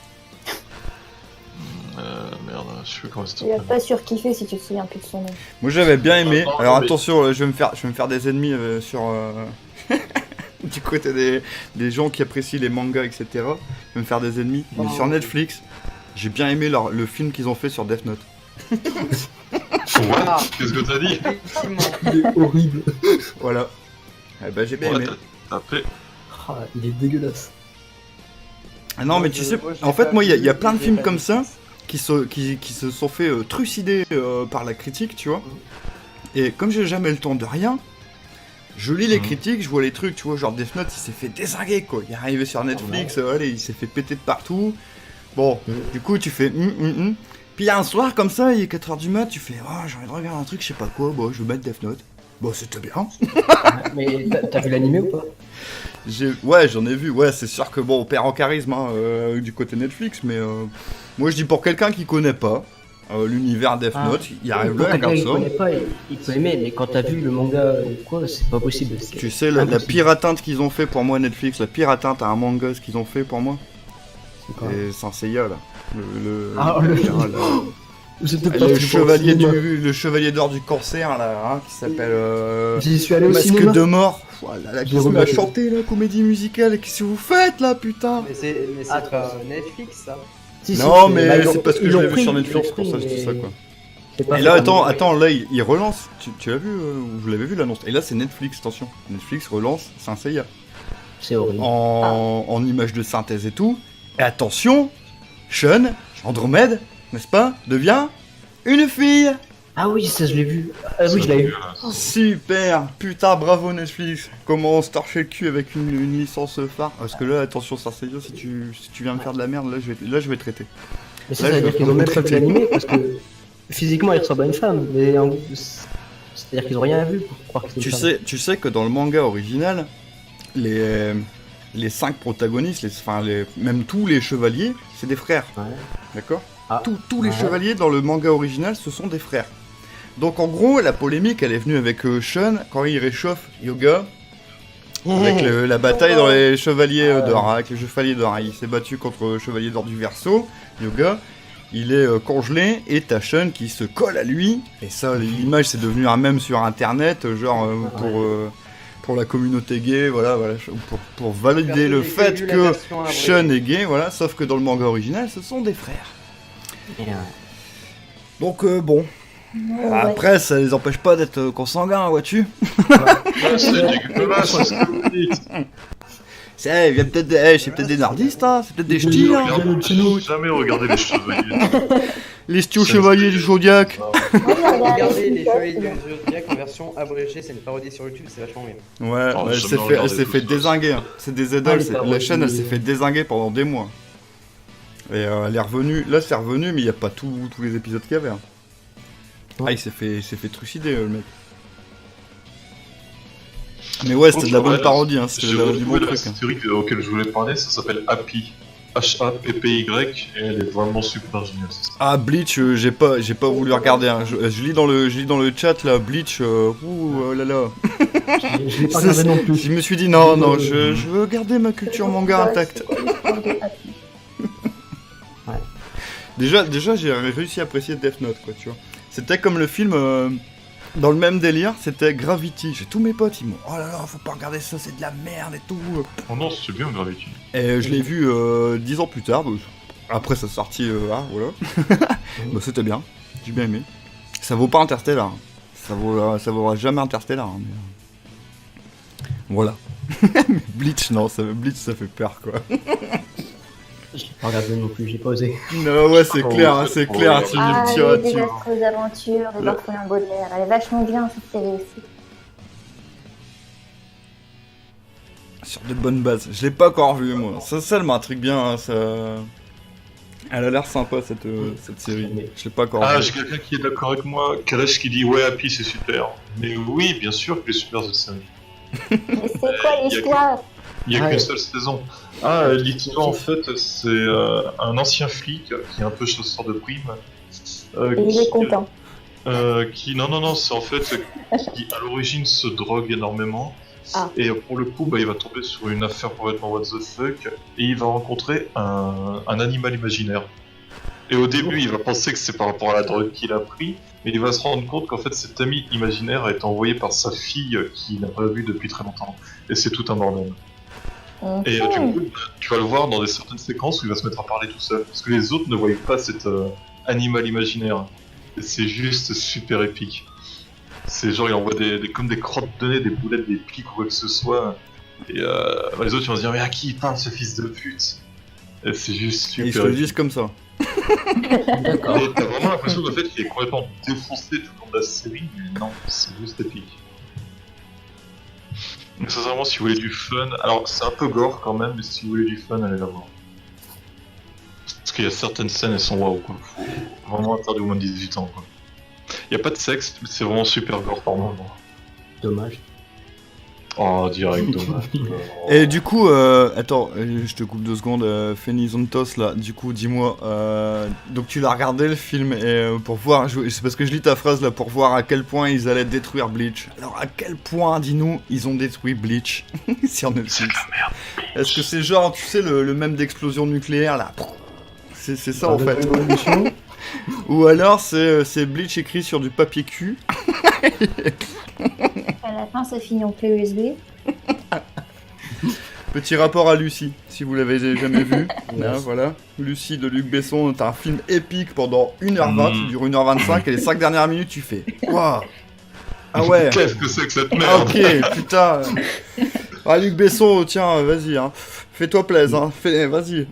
Merde, je sais plus comment ça Tu vas s'appelle. pas surkiffer si tu te souviens plus de son nom. Moi j'avais bien aimé. Non, Alors mais- attention, je vais me faire des ennemis sur du côté des gens qui apprécient les mangas etc. Je vais me faire des ennemis. Mais sur Netflix, j'ai bien aimé le film qu'ils ont fait sur Death Note. Ah, Qu'est-ce que t'as dit? effectivement. Il est horrible. Voilà. Eh ben j'ai bien Ouais, aimé. t'as tapé. Ah, il est dégueulasse. Ah non mais tu sais, en fait moi il y a plein de films comme ça qui se sont fait trucider par la critique, tu vois. Et comme j'ai jamais le temps de rien, je lis les critiques, je vois les trucs, tu vois, genre Death Note, il s'est fait désinguer, quoi. Il est arrivé sur Netflix, allez, il s'est fait péter de partout. Bon, du coup, tu fais Puis il y a un soir, comme ça, il est 4h du mat, tu fais oh, j'ai envie de regarder un truc, je sais pas quoi, bon, je vais mettre Death Note. Bon, c'était bien. Mais t'as vu l'animé ou pas? Ouais, j'en ai vu, ouais, c'est sûr que bon, on perd en charisme hein, du côté Netflix, mais moi je dis pour quelqu'un qui connaît pas l'univers Death Note, il arrive là, il Quelqu'un regarde qui ça. connaît pas, il peut aimer, mais quand t'as vu le manga ou quoi, c'est pas possible. C'est Tu sais, la impossible. pire atteinte qu'ils ont fait pour moi, Netflix, la pire atteinte à un manga, ce qu'ils ont fait pour moi, C'est quoi? c'est Saint Seiya, là. J'étais pas Le très chevalier, bon au cinéma. le chevalier d'or du cancer, là, hein, qui s'appelle J'y suis allé au Masque cinéma. de mort. Voilà, là, J'ai qui se met à regardé. chanter la comédie musicale. Qu'est-ce que vous faites, là, putain? Mais c'est Attends. pas Netflix ça. Si, si, Non, là, mais ils l'ont- c'est parce que ils je l'ai l'ont vu pris, sur ils Netflix, l'ont pour ça, pris, je dis ça, mais quoi. c'est pas Et là, fait comme- attends, là, il relance. Tu l'as vu, vous l'avez vu l'annonce. Et là, c'est Netflix, attention. Netflix relance Saint Seiya. C'est horrible. En images de synthèse et tout. Et attention, Sean, Andromède, n'est-ce pas, devient une fille. Ah oui, ça je l'ai vu. Ah oui, je l'avais vu. Super, putain, bravo Netflix. Comment on se torchait le cul avec une licence phare. Parce que là, attention, Saint Seiya, si tu viens me faire de la merde, là, je vais te traiter. Mais ça Là, veut je dire vais qu'ils ont même pas vu traiter. l'animé parce que physiquement il ressemble à une femme. Mais c'est-à-dire qu'ils ont rien vu pour croire que c'est une femme. Tu sais que dans le manga original, les 5 protagonistes, même tous les chevaliers, c'est des frères. Ouais. D'accord Ah. Tous les Ouais. chevaliers dans le manga original, ce sont des frères. Donc en gros, la polémique, elle est venue avec Sean, quand il réchauffe Yoga, Avec la bataille dans les chevaliers d'or, avec les chevaliers d'or. Il s'est battu contre le chevalier d'or du Verseau, Yoga. Il est congelé et t'as Shun qui se colle à lui. Et ça, l'image c'est devenu un mème sur internet, genre pour la communauté gay, voilà pour valider le fait que Shun est gay, voilà. Sauf que dans le manga original, ce sont des frères. Donc bon. Après, ça les empêche pas d'être consanguins, vois-tu. C'est dégueulasse, c'est ce que vous dites. C'est peut-être des nordistes, hein. C'est peut-être des ch'tis, hein. J'ai jamais regardé les chevaliers. Les ch'tis chevaliers du Zodiac. Regardez les Chevaliers du Zodiac en version abrégée, c'est une parodie sur YouTube, c'est vachement bien. Ouais, Oh, elle s'est fait dézinguer. Hein. C'est des idoles, la chaîne elle s'est fait dézinguer pendant des mois. Et elle est revenue, là c'est revenu, mais il n'y a pas tous les épisodes qu'il y avait. Hein. Ah, il s'est fait trucider le mec. Mais ouais, c'était de la bonne parodie, hein. C'était du bon truc. La série auquel je voulais parler, ça s'appelle Happy. H-A-P-P-Y, et elle est vraiment super géniale. Ah, Bleach, j'ai pas voulu regarder. Hein. Je lis dans le chat là, Bleach. Oh là là. Je l'ai pas regardé non plus. Je me suis dit non, je veux garder ma culture manga intacte. Ouais. Déjà, j'ai réussi à apprécier Death Note, quoi, tu vois. C'était comme le film. Dans le même délire, c'était Gravity. J'ai tous mes potes, ils m'ont oh là là, faut pas regarder ça, c'est de la merde et tout. Oh non, c'est bien Gravity. Et je l'ai vu 10 ans plus tard. Après sa sortie, voilà. Bah, c'était bien, j'ai bien aimé. Ça vaut pas Interstellar. Ça vaudra jamais Interstellar. Hein, mais... Voilà. Bleach, non, Bleach ça fait peur quoi. Je l'ai pas regardé non plus, j'ai pas osé. Non, ouais, c'est clair, c'est clair. Tu les désastreuses aventures de l'orphelin Baudelaire. Elle est vachement bien cette série aussi. Sur de bonnes bases. Je l'ai pas encore vu moi. Ça elle m'intrigue bien. Hein, ça... Elle a l'air sympa cette série. Je l'ai pas encore vu. Ah, j'ai quelqu'un qui est d'accord avec moi. Kalash qui dit ouais, Happy c'est super. Mais oui, bien sûr que c'est super cette série. Mais c'est quoi l'histoire? Il n'y a qu'une seule saison. Ah, l'histoire en fait, c'est un ancien flic qui est un peu chasseur de primes. Et il est content. Non, c'est en fait qui à l'origine se drogue énormément. Ah. Et pour le coup, il va tomber sur une affaire complètement what the fuck. Et il va rencontrer un animal imaginaire. Et au début, il va penser que c'est par rapport à la drogue qu'il a pris. Mais il va se rendre compte qu'en fait, cet ami imaginaire a été envoyé par sa fille qu'il n'a pas vue depuis très longtemps. Et c'est tout un bordel. Et du coup, tu vas le voir dans certaines séquences où il va se mettre à parler tout seul. Parce que les autres ne voient pas cet animal imaginaire. Et c'est juste super épique. C'est genre, il envoie comme des crottes de nez, des boulettes, des pics ou quoi que ce soit. Et les autres ils vont se dire, mais à qui il parle ce fils de pute? Et c'est juste super épique. Ils se le disent comme ça. D'accord. Et t'as vraiment l'impression qu'en fait, il est complètement défoncé tout le long de la série. Mais non, c'est juste épique. Donc ça, c'est vraiment si vous voulez du fun. Alors c'est un peu gore quand même, mais si vous voulez du fun, allez la voir. Parce qu'il y a certaines scènes, elles sont waouh quoi. Faut vraiment interdit au moins de 18 ans quoi. Il y a pas de sexe, mais c'est vraiment super gore par moment. Dommage. Oh, direct, dommage. Et du coup, attends, je te coupe 2 secondes, Phénizontos là, du coup, dis-moi, donc tu l'as regardé le film, et pour voir, c'est parce que je lis ta phrase là, pour voir à quel point ils allaient détruire Bleach. Alors à quel point, dis-nous, ils ont détruit Bleach sur Netflix? C'est la merde. Est-ce que c'est genre, tu sais, le même d'explosion nuclaire là? C'est ça en fait. Ou alors c'est Bleach écrit sur du papier cul. À la fin, ça finit en clé USB. Petit rapport à Lucie, si vous l'avez jamais vu. Là, voilà. Lucie de Luc Besson, t'as un film épique pendant 1h20, qui dure 1h25, et les 5 dernières minutes, tu fais waouh! Ah ouais! Qu'est-ce que c'est que cette Ah, merde? ok, putain! Ah, Luc Besson, tiens, vas-y, hein. Fais-toi plaisir, hein. Vas-y.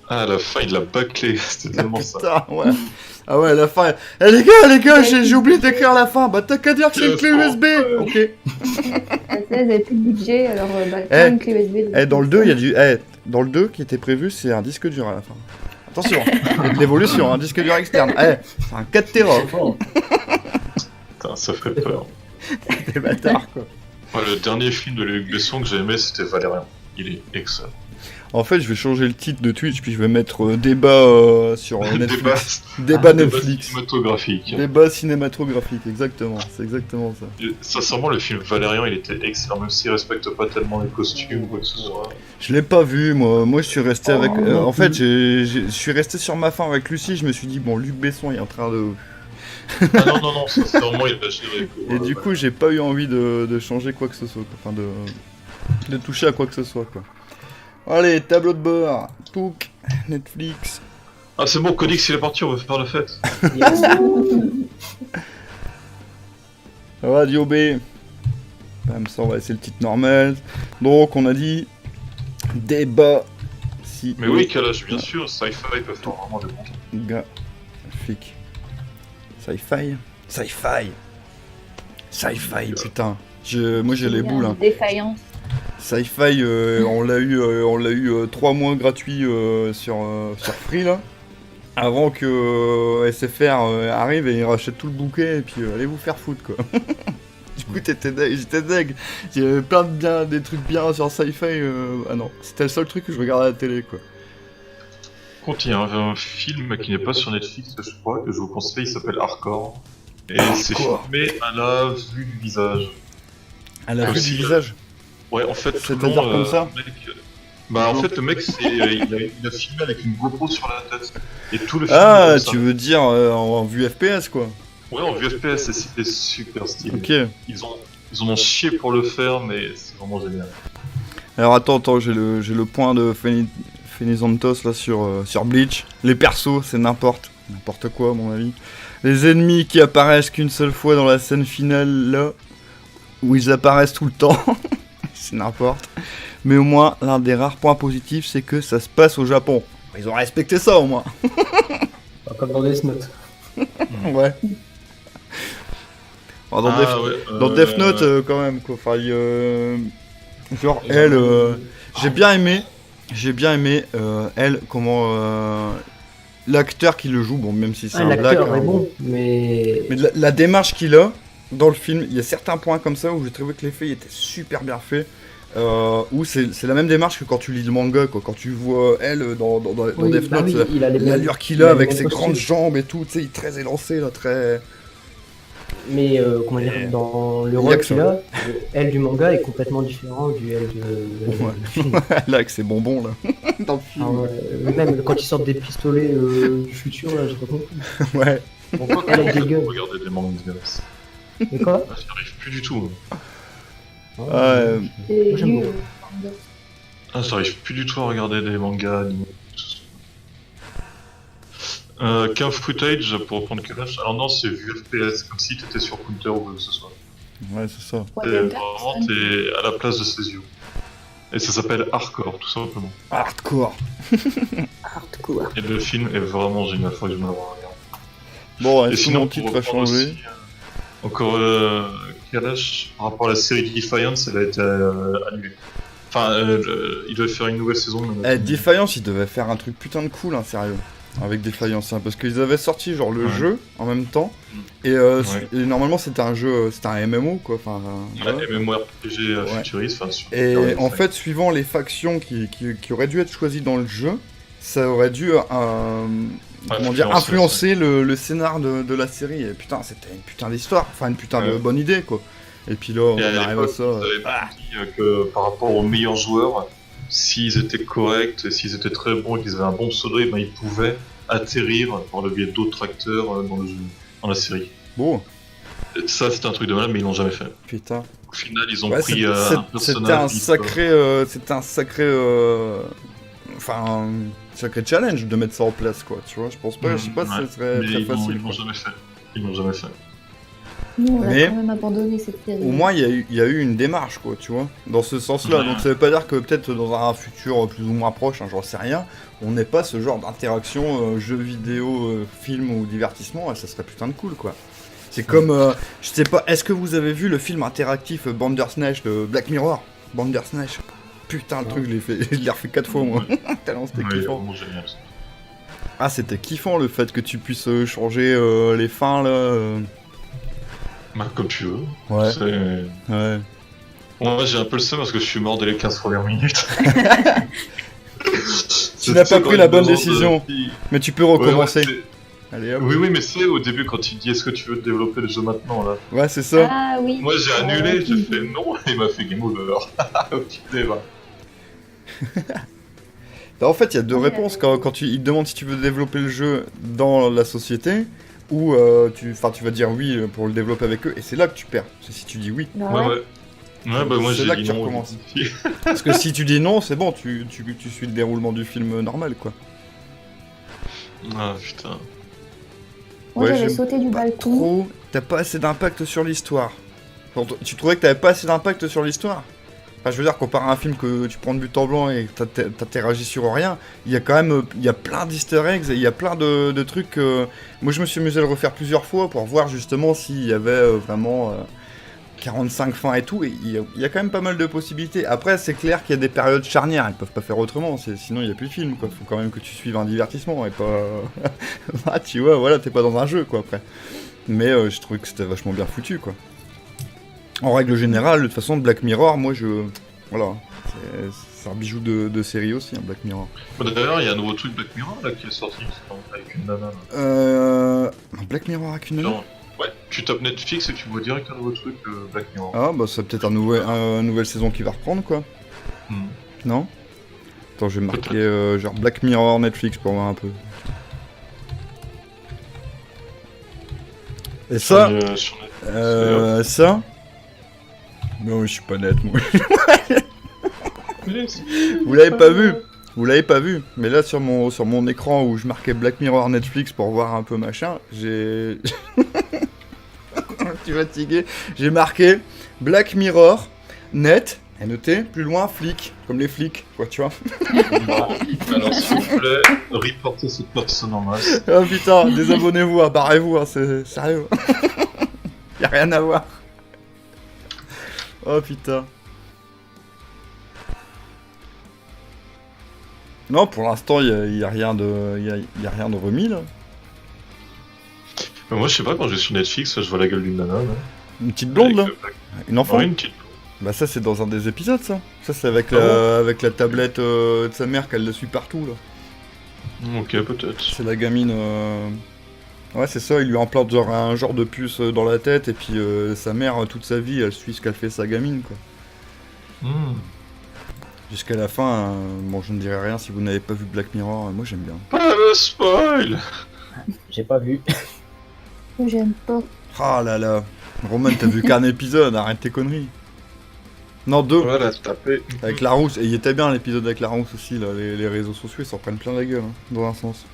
Ah, à la fin, il l'a bâclé, c'était tellement ça. Putain, ouais. Ah ouais, la fin. Eh les gars, j'ai oublié d'écrire la fin. Bah t'as qu'à dire que c'est une clé USB. Ok. Vous avez plus de budget, alors pas une clé USB. Dans le 2, il y a du. Dans le 2 qui était prévu, c'est un disque dur à la fin. Attention, il y a de l'évolution, un disque dur externe. C'est un 4 Tera. Putain, ça fait peur. Des bâtards quoi. Ouais, le dernier film de Luc Besson que j'ai aimé, c'était Valérian. Il est excellent. En fait, je vais changer le titre de Twitch, puis je vais mettre débat sur Netflix. Débat Netflix. Cinématographique. Débat cinématographique, exactement. C'est exactement ça. Et, sincèrement, le film Valérian, il était excellent, même s'il respecte pas tellement les costumes ou quoi que ce soit. Je l'ai pas vu, moi. Moi, je suis resté avec. non En fait, je suis resté sur ma fin avec Lucie. Je me suis dit, bon, Luc Besson est en train de. Ah non, sincèrement, il a géré. Quoi. Et du coup, j'ai pas eu envie de changer quoi que ce soit. Quoi. Enfin, de toucher à quoi que ce soit, quoi. Allez, tableau de bord. Pouk. Netflix. Ah, c'est bon, Codix, il est parti, on va faire la fête. Yes. Radio B. Bam, ça, on va essayer le titre normal. Donc, on a dit. Débat. Si. Mais oui, Kalash, bien sûr, Sci-Fi peut faire vraiment des bons trucs. Graphique. Sci-fi. Sci-fi. Sci-fi, putain. Moi, j'ai les boules, hein. Défaillance. Sci-Fi, on l'a eu 3 mois gratuit sur Free là, avant que SFR arrive et il rachète tout le bouquet et puis allez vous faire foutre quoi. Du coup j'étais deg, j'avais plein des trucs bien sur Sci-Fi, ah non, c'était le seul truc que je regardais à la télé quoi. Contre, il y a un film qui n'est pas sur Netflix, je crois, que je vous conseille, il s'appelle Hardcore. Et c'est filmé à la vue du visage. À la vue Aussi, du visage. Ouais, en fait, tout le C'est-à-dire long, comme ça mec, bah, en fait, le mec, il a filmé avec une GoPro sur la tête. Et tout le film. Ah, comme ça. tu veux dire en vue FPS quoi. Ouais, en vue FPS, et c'était super stylé. Ok. Ils en ont chié pour le faire, mais c'est vraiment génial. Alors attends, j'ai le point de Fenizantos là sur Bleach. Les persos, c'est n'importe quoi à mon avis. Les ennemis qui apparaissent qu'une seule fois dans la scène finale là, où ils apparaissent tout le temps, c'est n'importe. Mais au moins, l'un des rares points positifs, c'est que ça se passe au Japon. Ils ont respecté ça au moins. Pas comme dans Death Note. Ouais. Alors, dans Death Note quand même quoi. Enfin, genre elle, j'ai bien aimé elle comment l'acteur qui le joue, bon même si c'est un black. L'acteur est bon, mais La démarche qu'il a dans le film, il y a certains points comme ça où j'ai trouvé que l'effet était super bien fait. Où c'est la même démarche que quand tu lis le manga, quoi. Quand tu vois elle dans oui, Death bah Note, oui, il a les mêmes- l'allure qu'il il a a les avec mêmes ses postures. grandes jambes et tout, tu sais, il est très élancé là, très. Mais comment dire, dans le Il y a rôle que ça. qu'il a, le L du manga est complètement différent du L de... Là avec ses bonbons là, dans le film. Ah ouais, même quand ils sortent des pistolets du futur, là, j'ai pas compris. Ouais. Pourquoi Elle a des gueules. regarder des mangas? Mais quoi J'y arrive plus du tout. Ouais. Et j'aime lui, beaucoup. Ah, j'arrive plus du tout à regarder des mangas animés. Qu'un footage pour reprendre Kalash. Alors non, c'est vu FPS, comme si t'étais sur Counter ou quoi que ce soit. Ouais, c'est ça. Ouais, Et Delta, vraiment, t'es à la place de ses yeux. Et ça s'appelle Hardcore, tout simplement. Hardcore. hardcore. Et le film est vraiment génial, faut que je me le regarde. Bon, Et est-ce que sinon, mon pour titre a reprendre changé aussi, encore Kalash, par rapport à la série Defiance, elle a été annulée. Enfin, il devait faire une nouvelle saison. Mais Defiance, ils devaient faire un truc putain de cool, hein, sérieux. Avec Defiance, hein, parce qu'ils avaient sorti genre le Ouais. jeu en même temps. Et, et normalement, c'était un jeu, c'était un MMO quoi. Enfin, voilà. Ouais, MMORPG futuriste. Enfin, sur Et Internet, en ouais. fait, suivant les factions qui auraient dû être choisies dans le jeu, ça aurait dû comment dire, influencer le scénar de la série. Et putain, c'était une putain d'histoire, enfin une putain de Ouais. bonne idée quoi. Et puis là, on Et à arrive à l'époque, ça. ils avaient dit que par rapport aux meilleurs joueurs, s'ils étaient corrects, et s'ils étaient très bons et qu'ils avaient un bon pseudo, ben, ils pouvaient atterrir par le biais d'autres acteurs dans le jeu, dans la série. Bon, Et ça, c'était un truc de malade, mais ils l'ont jamais fait. putain. Au final, ils ont Ouais, pris c'était un sacré, enfin, un sacré challenge de mettre ça en place quoi. Tu vois, je pense pas, je sais pas si Ouais. ce serait Mais très ils facile. l'ont quoi. jamais fait. Ils l'ont jamais fait. Nous, on Mais- a quand même abandonné cette série. Au moins, il y a eu une démarche, quoi, tu vois, dans ce sens-là. Ouais. Donc, ça veut pas dire que peut-être dans un futur plus ou moins proche, hein, j'en sais rien, on n'ait pas ce genre d'interaction jeu vidéo, film ou divertissement, et ça serait putain de cool, quoi. C'est comme, je sais pas, est-ce que vous avez vu le film interactif Bandersnatch de Black Mirror? Bandersnatch. Putain, le truc, je l'ai refait 4 fois, moi. Tellement c'était Ouais, kiffant. vraiment génial. Ça. Ah, c'était kiffant le fait que tu puisses changer les fins, là. Bah, comme tu veux. Ouais, C'est- ouais. Moi, j'ai un peu le seum parce que je suis mort dès les 15 premières minutes. Tu n'as pas pris la bonne décision. Mais tu peux recommencer. Allez, hop. Oui, mais c'est au début quand il dit est-ce que tu veux développer le jeu maintenant là. Ouais, c'est ça. Ah oui. Moi j'ai annulé, j'ai fait non, et il m'a fait game over. Ok, va. En fait, il y a deux réponses quand il te demande si tu veux développer le jeu dans la société ou tu vas dire oui pour le développer avec eux et c'est là que tu perds. C'est si tu dis oui. Bah Ouais, ouais. ouais. Ouais, bah moi C'est j'ai là dit que tu non. recommences. Parce que si tu dis non, c'est bon, tu suis le déroulement du film normal quoi. Ah putain. Moi, Ouais, j'avais j'aime sauté du Pas balcon. trop. T'as pas assez d'impact sur l'histoire. Tu trouvais que t'avais pas assez d'impact sur l'histoire? Enfin, je veux dire, comparé à un film que tu prends de but en blanc et que t'interagis sur rien, il y a quand même il y a plein d'easter eggs et il y a plein de trucs. Moi, je me suis amusé à le refaire plusieurs fois pour voir justement s'il y avait vraiment 45 fins et tout. Et il y a quand même pas mal de possibilités. Après, c'est clair qu'il y a des périodes charnières. Ils peuvent pas faire autrement, sinon il y a plus de film. Quoi. Faut quand même que tu suives un divertissement et pas. Ah, tu vois, voilà, t'es pas dans un jeu quoi après. Mais je trouvais que c'était vachement bien foutu quoi. En règle générale, de toute façon, Black Mirror, moi je. Voilà. C'est un bijou de série aussi, hein, Black Mirror. Bah, d'ailleurs, il y a un nouveau truc Black Mirror là qui est sorti avec une nana. Là. Un Black Mirror avec une nana. Genre, ouais, tu tapes Netflix et tu vois direct un nouveau truc Black Mirror. Ah, bah c'est peut-être une nouvelle saison qui va reprendre quoi. Hmm. Non? Attends, je vais marquer genre Black Mirror Netflix pour voir un peu. Et ça, Sur Netflix, ça. Non, je suis pas net, moi. Vous l'avez pas vu? Vous l'avez pas vu? Mais là, sur mon écran où je marquais Black Mirror Netflix pour voir un peu machin, j'ai. Tu es fatigué? J'ai marqué Black Mirror Net. Et noté, plus loin, flic, comme les flics, quoi, tu vois. Bon, alors s'il vous plaît, reportez cette personne en masse. Oh putain, désabonnez-vous, hein, barrez-vous, hein, c'est sérieux. Y'a rien à voir. Oh putain. Non, pour l'instant, y a rien de remis là. Mais moi je sais pas, quand je vais sur Netflix, je vois la gueule d'une nana. Là, Une petite blonde là. avec le Black- Une enfant. Ouais, une petite. Bah ça c'est dans un des épisodes ça. Ça c'est avec Ah avec la tablette de sa mère qu'elle le suit partout là. Ok, peut-être. C'est la gamine. Ouais c'est ça, il lui implante genre un genre de puce dans la tête et puis sa mère toute sa vie elle suit ce qu'elle fait sa gamine quoi. Hmm. Jusqu'à la fin, bon je ne dirai rien si vous n'avez pas vu Black Mirror, moi j'aime bien. Pas de spoil. J'ai pas vu. J'aime pas. Ah là là, Roman t'as vu qu'un épisode, arrête tes conneries. Non, 2, Voilà, tapé. avec Larousse, et il était bien l'épisode avec Larousse aussi, là, les réseaux sociaux ils s'en prennent plein la gueule, hein, dans un sens.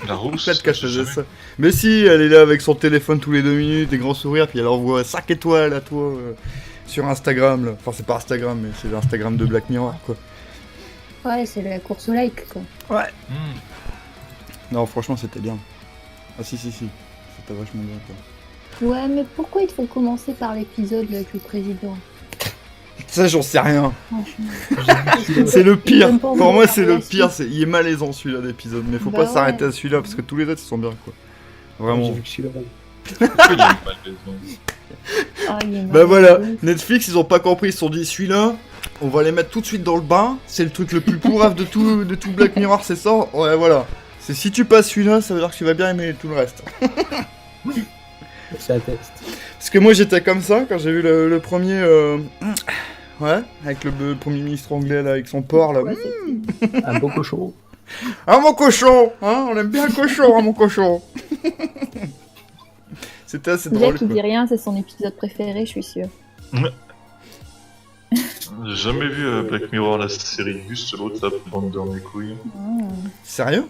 La rousse. Peut-être qu'elle faisait ça. Mais si, elle est là avec son téléphone tous les 2 minutes, des grands sourires, puis elle envoie 5 étoiles à toi sur Instagram, là. Enfin c'est pas Instagram, mais c'est l'Instagram de Black Mirror, quoi. Ouais, c'est la course au like, quoi. Hmm. Non, franchement c'était bien. Ah si, c'était vachement bien, quoi. Ouais, mais pourquoi ils te font commencer par l'épisode là, avec le président? Ça j'en sais rien. Franchement. C'est le pire. Ils ont pas Pour envie moi de c'est faire le la pire. suite. Il est malaisant celui-là d'épisode. Mais faut Bah pas s'arrêter ouais. à celui-là parce que tous les autres ils sont bien quoi. J'ai Vraiment. vu que celui-là. Pourquoi il y a une malaise, Ah, il est Bah malade. voilà. Netflix ils ont pas compris. Ils se sont dit celui-là, on va les mettre tout de suite dans le bain. C'est le truc le plus pourrave de tout Black Mirror, c'est ça. Ouais voilà. C'est si tu passes celui-là, ça veut dire que tu vas bien aimer tout le reste. C'est un test. Parce que moi j'étais comme ça quand j'ai vu le premier. Ouais, avec le premier ministre anglais là, avec son porc là. Ouais, c'est- Un beau cochon. Ah mon cochon, hein, on aime bien le cochon, hein mon cochon. C'était assez drôle. Jack, il Quoi. dit rien, c'est son épisode préféré, je suis sûre. J'ai jamais vu Black Mirror la série, juste l'autre là, bande de mes couilles. Ah. Sérieux?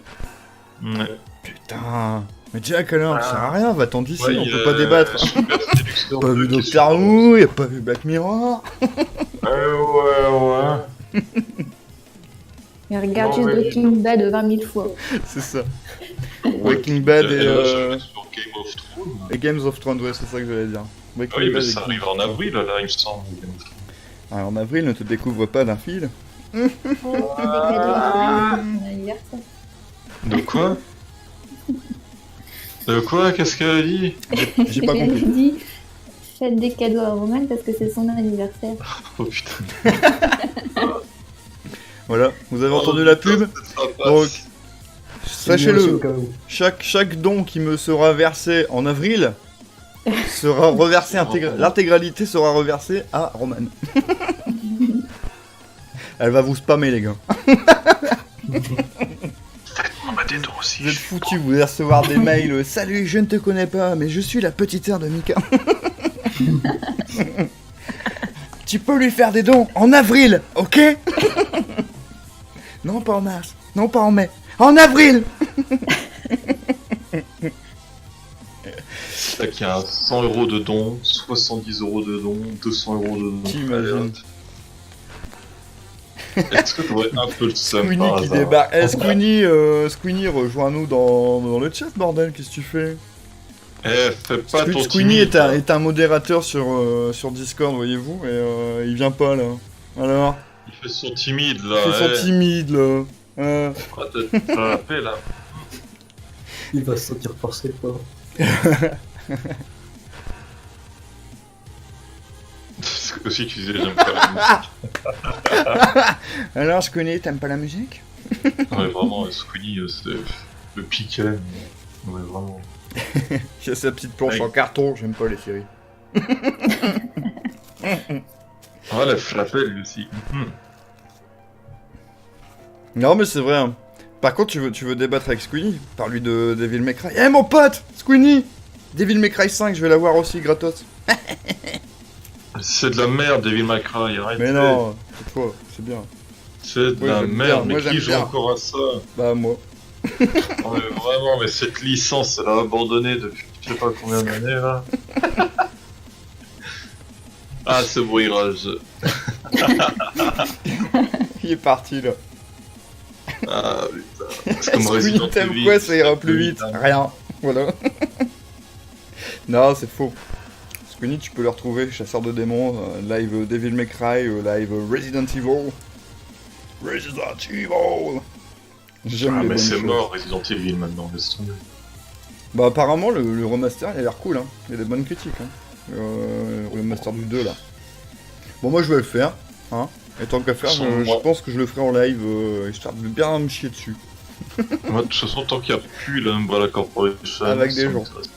Ouais. Putain. Mais Jack alors, ça sert à rien, va-t'en d'ici, Ouais, on il peut y a pas débattre. Super Séducteur Pas vu qui est Doctor sur- Who, y'a pas vu Black Mirror. Ouais. Il regarde Non, juste mais- Breaking Bad 20 000 fois. C'est ça. Breaking Bad Et et, là, je vais sur Game of Thrones. et Games of Thrones, ouais, c'est ça que j'allais dire. Breaking Ah oui, mais Bad ça et- arrive en avril, là, il me semble. Game of Thrones. Ah, en avril, ne te découvre pas d'un fil. Oh, des cadeaux à mon anniversaire. De quoi? De quoi? Qu'est-ce qu'elle a dit? J'ai pas Elle compris. dit faites des cadeaux à Roman parce que c'est son anniversaire. Oh putain. Voilà, vous avez entendu la pub. Donc, C'est bien aussi sachez-le, au cas où. chaque don qui me sera versé en avril sera reversé l'intégralité sera reversée à Roman. Elle va vous spammer les gars. On m'a des dons aussi. Vous êtes foutus, vous allez recevoir des mails. Salut, je ne te connais pas, mais je suis la petite sœur de Mika. Tu peux lui faire des dons en avril, ok? Non, pas en mars. Non, pas en mai. En avril. C'est là qu'il y a 100 euros de dons, 70 euros de dons, 200 euros de dons. T'imagines. Est-ce que t'aurais un peu le seum Squeenie par qui hasard? débarque. Eh, Squeenie, rejoins-nous dans le chat, bordel, qu'est-ce que tu fais? Eh, fais pas ton Squeenie timide. est un modérateur sur Discord, voyez-vous, et il vient pas là. Alors, Il fait son timide là. ils sont timides là. Pourquoi t'as la paix là? Il va se sentir forcé, quoi. C'est aussi tu disais j'aime pas la musique. Alors, Squeenie, t'aimes pas la musique? Non mais vraiment, Squeenie, c'est le piquet. Non mais vraiment. Il a sa petite planche en carton, j'aime pas les séries. Ah la flapelle lui aussi. Non, mais c'est vrai. Hein. Par contre, tu veux débattre avec Squeenie? Parle-lui de Devil May Cry. Eh mon pote, Squeenie, Devil May Cry 5, je vais l'avoir aussi gratos. C'est de la merde, Devil May Cry, arrête. Mais non, c'est toi, c'est bien. C'est de Moi, la j'aime merde, bien, moi, mais qui j'aime joue bien. encore à ça? Bah, moi. Non, mais vraiment, mais cette licence, elle a abandonné depuis je sais pas combien d'années là. Ah, ce bruirage. Il est parti là. Ah putain. C'est comme Resident Squeenie, t'aimes Evil, quoi, ça ira plus vite. hein. Rien. Voilà. Non, c'est faux. Squeenie, tu peux le retrouver, chasseur de démons, live Devil May Cry, live Resident Evil. Resident Evil. J'aime Ah, les mais bonnes c'est choses. mort Resident Evil maintenant, laisse tomber. Bah apparemment le remaster il a l'air cool, hein. Il y a des bonnes critiques, hein. Le remaster du 2 là. Bon moi je vais le faire, hein. Et tant qu'à faire, je pense que je le ferai en live, histoire de bien me chier dessus. Moi, de toute façon, tant qu'il n'y a plus la Umbrella Corporation... Avec des ça gens. m'intéresse.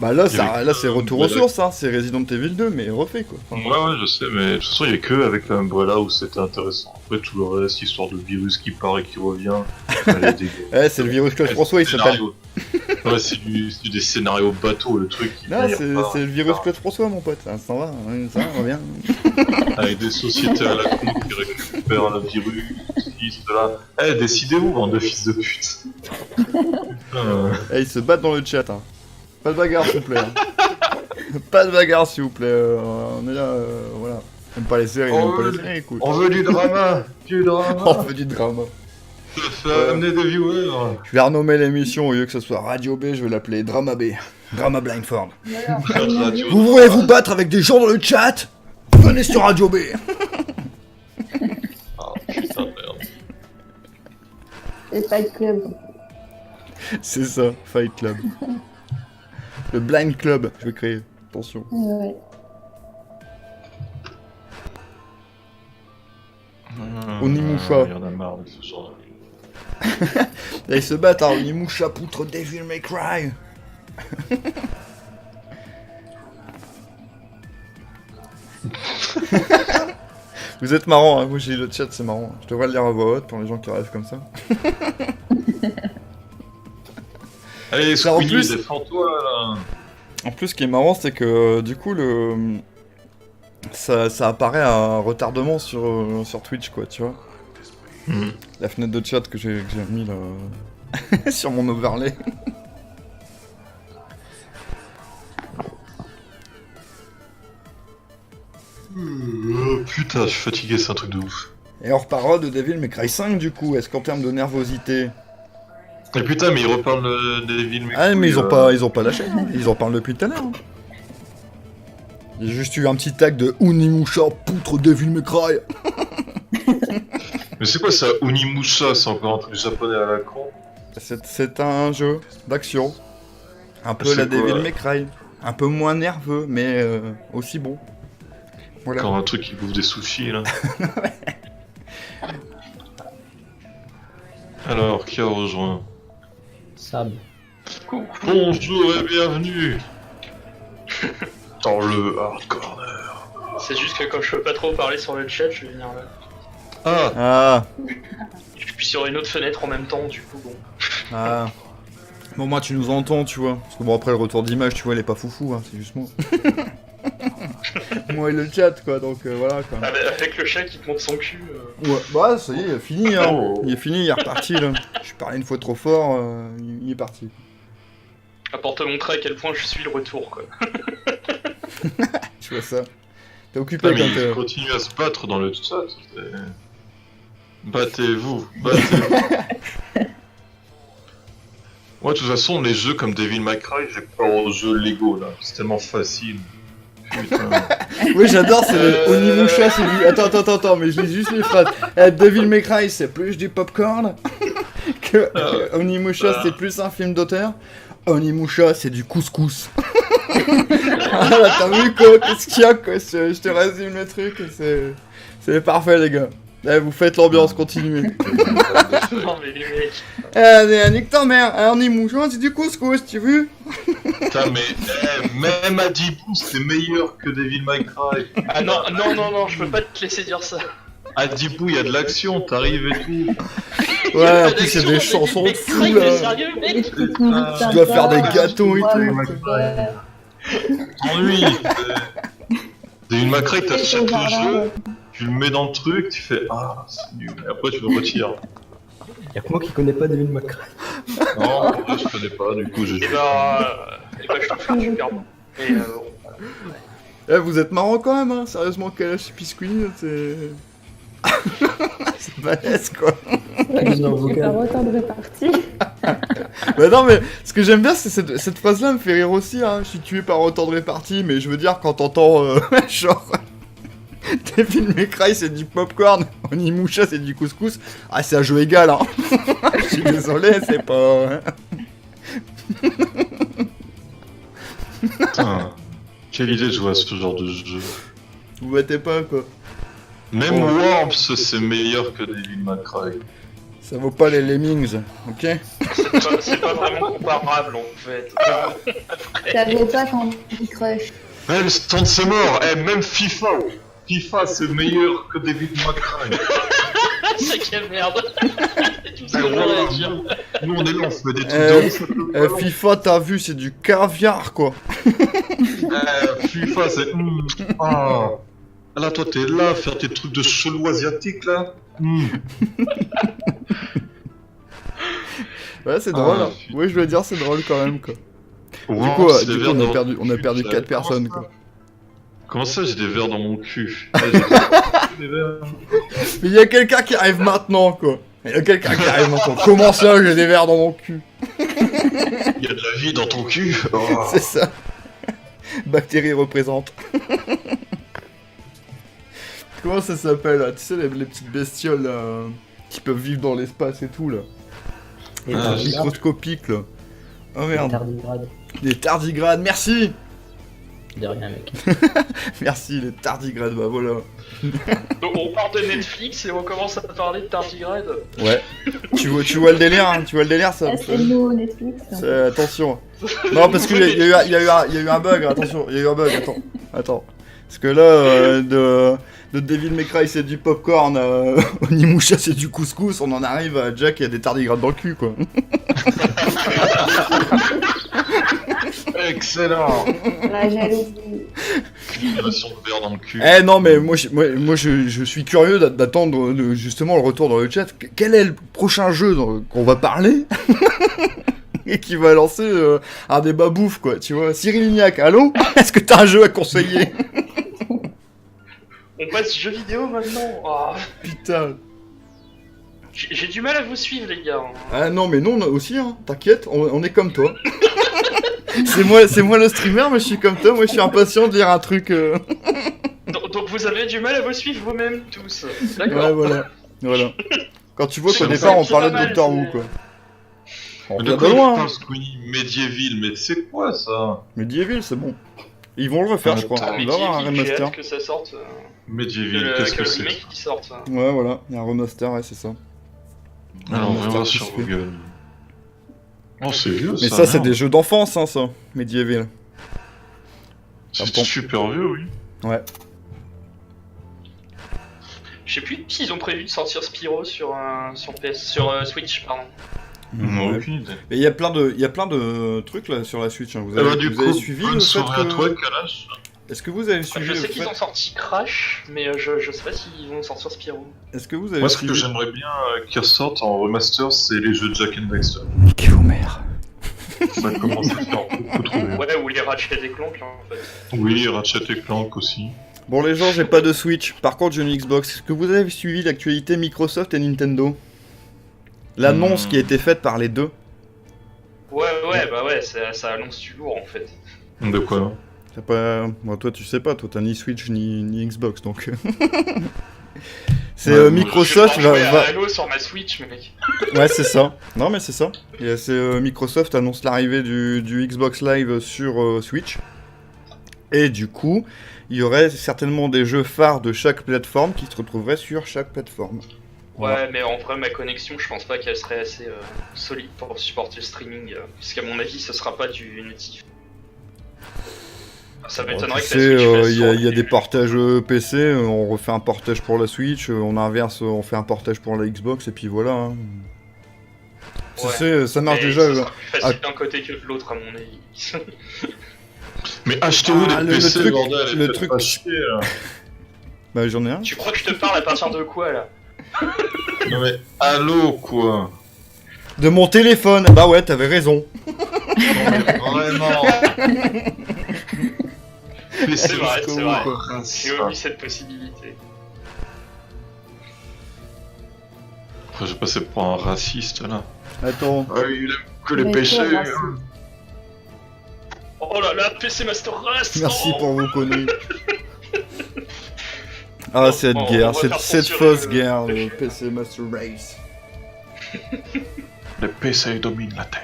Bah là, Il y avait là c'est retour aux Umbrella. sources, hein. C'est Resident Evil 2 mais refait quoi. Enfin, Ouais, je sais, mais de toute façon, il n'y a que avec la Umbrella où c'était intéressant. Après, tout le reste, histoire de virus qui part et qui revient, elle est dégueu. c'est le virus Claude François, il s'appelle. Scénario. Ouais, c'est des scénarios bateaux, le truc qui Non, vient, c'est part, c'est le virus Claude François mon pote, ça s'en va, hein, ça revient. avec des sociétés à la con qui récupèrent le virus, cela. Eh, décidez-vous, bande de fils de pute. Putain. Eh, ils se battent dans le chat, hein. Pas de bagarre s'il vous plaît. Hein. Pas de bagarre s'il vous plaît, on est là, voilà. On aime pas les séries, on aime pas les séries, écoute. On veut du drama, du drama. On fait du drama. Ça fait amener des viewers. Je vais renommer l'émission, au lieu que ce soit Radio B, je vais l'appeler Drama B. Drama Blindfold. Radio. Vous voulez vous battre avec des gens dans le chat? Venez sur Radio B. Ah, putain de merde. C'est Fight Club. C'est ça, Fight Club. Le Blind Club, je vais créer. Attention. Ouais. Onimusha. Il y en a marre de ce genre. Là, ils se battent, hein. Onimusha poutre Devil May Cry. Vous êtes marrant, hein. Moi j'ai le chat, c'est marrant. Je devrais le lire à voix haute pour les gens qui rêvent comme ça. Allez, Ça, en Squeenie, plus- défends-toi là. En plus, ce qui est marrant, c'est que du coup, ça apparaît à un retardement sur Twitch, quoi, tu vois. La fenêtre de chat que j'ai mis là sur mon overlay. Putain, je suis fatigué, c'est un truc de ouf. Et on reparlera de Devil May Cry 5 du coup. Est-ce qu'en termes de nervosité... Et putain, mais ils reparlent des villes. Ah mais ils ont pas lâché, hein. Ils en parlent depuis tout à l'heure. Hein. Il y a juste eu un petit tag de Onimusha poutre Devil May Cry. Mais c'est quoi ça, Onimusha? C'est encore un truc japonais à la con. C'est un jeu d'action. Un peu C'est la quoi, Devil May Cry. Un peu moins nerveux, mais aussi bon. Voilà. Encore un truc qui bouffe des sushis là. Alors, qui a rejoint? Sab. Bonjour et bienvenue dans le hardcore. C'est juste que comme je peux pas trop parler sur le chat, je vais venir là. Ah, Ah, Je suis sur une autre fenêtre en même temps, du coup, bon. ah. Bon, moi, tu nous entends, tu vois. Parce que bon, après, le retour d'image, tu vois, il est pas foufou, hein, c'est juste moi. Moi et le chat, quoi, donc voilà, quoi. Avec le chat qui te montre son cul. Ouais, bah, ça y est, il est fini, hein. Oh. Il est fini, il est reparti, là. Je parlais une fois trop fort, il est parti. Pour te montrer à quel point je suis le retour, quoi. Tu vois ça. T'es occupé mais quand il continue à se battre dans le chat. Battez-vous, battez-vous. Moi, de toute façon, les jeux comme Devil May Cry, j'ai peur aux jeux Lego, là. C'est tellement facile. Putain. Oui, j'adore, c'est le Onimusha, c'est du... Attends, mais je lis juste les phrases. Devil May Cry, c'est plus du popcorn que Onimusha, c'est plus un film d'auteur. Onimusha, c'est du couscous. Voilà, t'as vu quoi? Qu'est-ce qu'il y a, quoi? Je te résume le truc, c'est parfait, les gars. Eh, vous faites l'ambiance, continuez. Non, mais les mecs. Nique ta mère, Onimusha, c'est du couscous, tu veux? Putain, mais même à 10 pouces, c'est meilleur que Devil May Cry. Ah non, je peux pas te laisser dire ça. À 10 pouces, il y a de l'action, t'arrives et tout. Ouais, en plus, c'est des chansons de fou, là. Sérieux, mec? Tu dois faire des gâteaux et tout. Ennui. Devil May Cry, t'achètes le jeu, tu le mets dans le truc, tu fais ah, c'est nul. Et après, tu le retires. Y'a que moi qui connais pas Devil May Cry. Non, je connais pas, du coup, j'ai Et bah, je te fais super bon. Et Eh, vous êtes marrant quand même, hein. Sérieusement, Kalash et Pisquini, c'est... c'est balèze, quoi. Ils ont un J'ai pas vocal. autant de répartie. Bah non, mais ce que j'aime bien, c'est cette phrase-là me fait rire aussi, hein. Je suis tué par autant de réparties, mais je veux dire, quand t'entends, genre... Devil May Cry, c'est du popcorn, Onimusha, c'est du couscous. Ah, c'est un jeu égal, hein. Je suis désolé, c'est pas... Putain, quelle idée de jouer à ce genre de jeu. Vous battez pas, quoi. Même Oh. Worms, c'est meilleur que Devil May Cry. Ça vaut pas les Lemmings, ok? c'est pas vraiment comparable, en fait. Ça vaut pas quand tu crush. Mais le stand c'est mort, même FIFA. FIFA, c'est meilleur que Devil May Cry. C'est quelle merde. Tu me sais Voilà, rien dire. nous, on est là, on fait des trucs de ouf. FIFA, t'as vu, c'est du caviar, quoi. FIFA, c'est... ah. Là, toi, t'es là, faire tes trucs de chelou asiatique, là. Ouais, c'est drôle, hein. putain. Oui, je veux dire, c'est drôle quand même, quoi. Wow, Du coup, c'est des verres on dans- a perdu Putain, 4 personnes, comment quoi. ça Comment ça, j'ai des verres dans mon cul Des verres. Mais il y a quelqu'un qui arrive maintenant, quoi. Il y a quelqu'un qui arrive maintenant. Comment ça, j'ai des verres dans mon cul? Il y a de la vie dans ton cul. Oh. C'est ça. Bactéries représente. Comment ça s'appelle, là? Tu sais, les petites bestioles, là, qui peuvent vivre dans l'espace et tout, là. Et Ah, tardigrade. Microscopiques, là. Oh merde. Tardigrade. Les tardigrades, merci. De rien, mec. Merci, les tardigrades, bah voilà. Donc on part de Netflix et on commence à parler de tardigrade. Ouais. tu vois le délire, hein, tu vois le délire, ça. Ah, c'est le nouveau Netflix. Attention. Non, parce qu'il y a eu un bug, attention. Il y a eu un bug, attends. Parce que là, de Devil May Cry, c'est du popcorn, Onimusha, c'est du couscous, on en arrive à Jack, il y a des tardigrades dans le cul, quoi. Excellent. La jalousie. Accumulation de verre dans le cul. Eh non, mais moi je suis curieux d'attendre justement le retour dans le chat. Quel est le prochain jeu qu'on va parler et qui va lancer un débat bouffe, quoi, tu vois. Cyril Lignac, allô? Est-ce que t'as un jeu à conseiller? On passe jeux vidéo maintenant. Ah, Putain. j'ai du mal à vous suivre, les gars. Ah non, mais non, aussi, hein, t'inquiète, on est comme toi. c'est moi le streamer, mais je suis comme toi, moi je suis impatient de lire un truc. Donc vous avez du mal à vous suivre vous-même tous. D'accord. Ouais, voilà. Quand tu vois qu'au C'est départ on pas parlait de mal, Doctor c'est- Who, quoi. On Mais vient de de quoi loin, tu hein. penses, Queenie? Medieval, mais c'est quoi ça? Medieval, c'est bon. Ils vont le refaire, je crois. Attends, Il va y avoir un Medieval, j'ai remaster. hâte que ça sorte. Medieval, qu'est-ce Que que le c'est? remake qui sorte. Ouais, voilà, il y a un remaster, ouais, c'est ça. Alors, on remaster va qui sur se fait. Google. Oh, c'est vieux, Mais ça. ça, c'est merde. des jeux d'enfance, hein, ça, Medieval. C'est bon. super vieux, oui. Ouais. Je sais plus s'ils ont prévu de sortir Spyro sur Switch, pardon. Ouais. Aucune idée. Et il y a plein de trucs là sur la Switch. Hein. Vous avez, du vous avez coup, suivi bonne le fait soirée à toi, que... Kalash. Est-ce que vous avez suivi Je le sais fait... qu'ils ont sorti Crash, mais je sais pas s'ils vont sortir Spyro. Est-ce que vous avez Moi, ce que suivi... j'aimerais bien qu'ils ressortent en remaster, c'est les jeux de Jack and Daxter. Niquez vos mères. Ça commence à faire beaucoup trop bien. Ouais, ou les Ratchet et Clank en fait. Oui, Ratchet et Clank aussi. Bon les gens, j'ai pas de Switch. Par contre, j'ai une Xbox. Est-ce que vous avez suivi l'actualité Microsoft et Nintendo? L'annonce qui a été faite par les deux. Ouais, bah ouais, ça annonce du lourd en fait. De quoi? C'est pas... Bon, toi, tu sais pas. Toi, t'as ni Switch ni Xbox, donc... C'est Ouais, moi, Microsoft Je vais va... à Halo sur ma Switch, mec. Ouais, c'est ça. Non, mais c'est ça. Et c'est Microsoft annonce l'arrivée du Xbox Live sur Switch. Et du coup, il y aurait certainement des jeux phares de chaque plateforme qui se retrouveraient sur chaque plateforme. Ouais, mais en vrai, ma connexion, je pense pas qu'elle serait assez solide pour supporter le streaming. Puisqu'à mon avis, ce sera pas du natif. Ça m'étonnerait Tu que la sais, Switch fasse il y a sur des les- portages PC, on refait un portage pour la Switch, on inverse, on fait un portage pour la Xbox, et puis voilà. Hein. Tu Ouais. sais, ça marche Mais déjà. ça sera plus facile d'un côté que de l'autre, à mon avis. Mais achetez-vous Ah, des le PC, truc- bordel, le faites truc- pas chier, là. Bah, j'en ai un. Tu crois que je te parle à partir de quoi, là? Non mais, allô, quoi. De mon téléphone. Bah ouais, t'avais raison. Non mais, vraiment. PC, C'est vrai, jusqu'au c'est bout, vrai. quoi. J'ai omis cette possibilité. Après, je passais pour un raciste, là. Attends. Ah, il aime que les Mais péchés. quel raciste. Oh là là, PC Master Race! Merci oh pour vos conneries. Ah, cette Bon, guerre, on va faire cette censurer fausse le guerre, le péché. PC Master Race. Les PC dominent la Terre.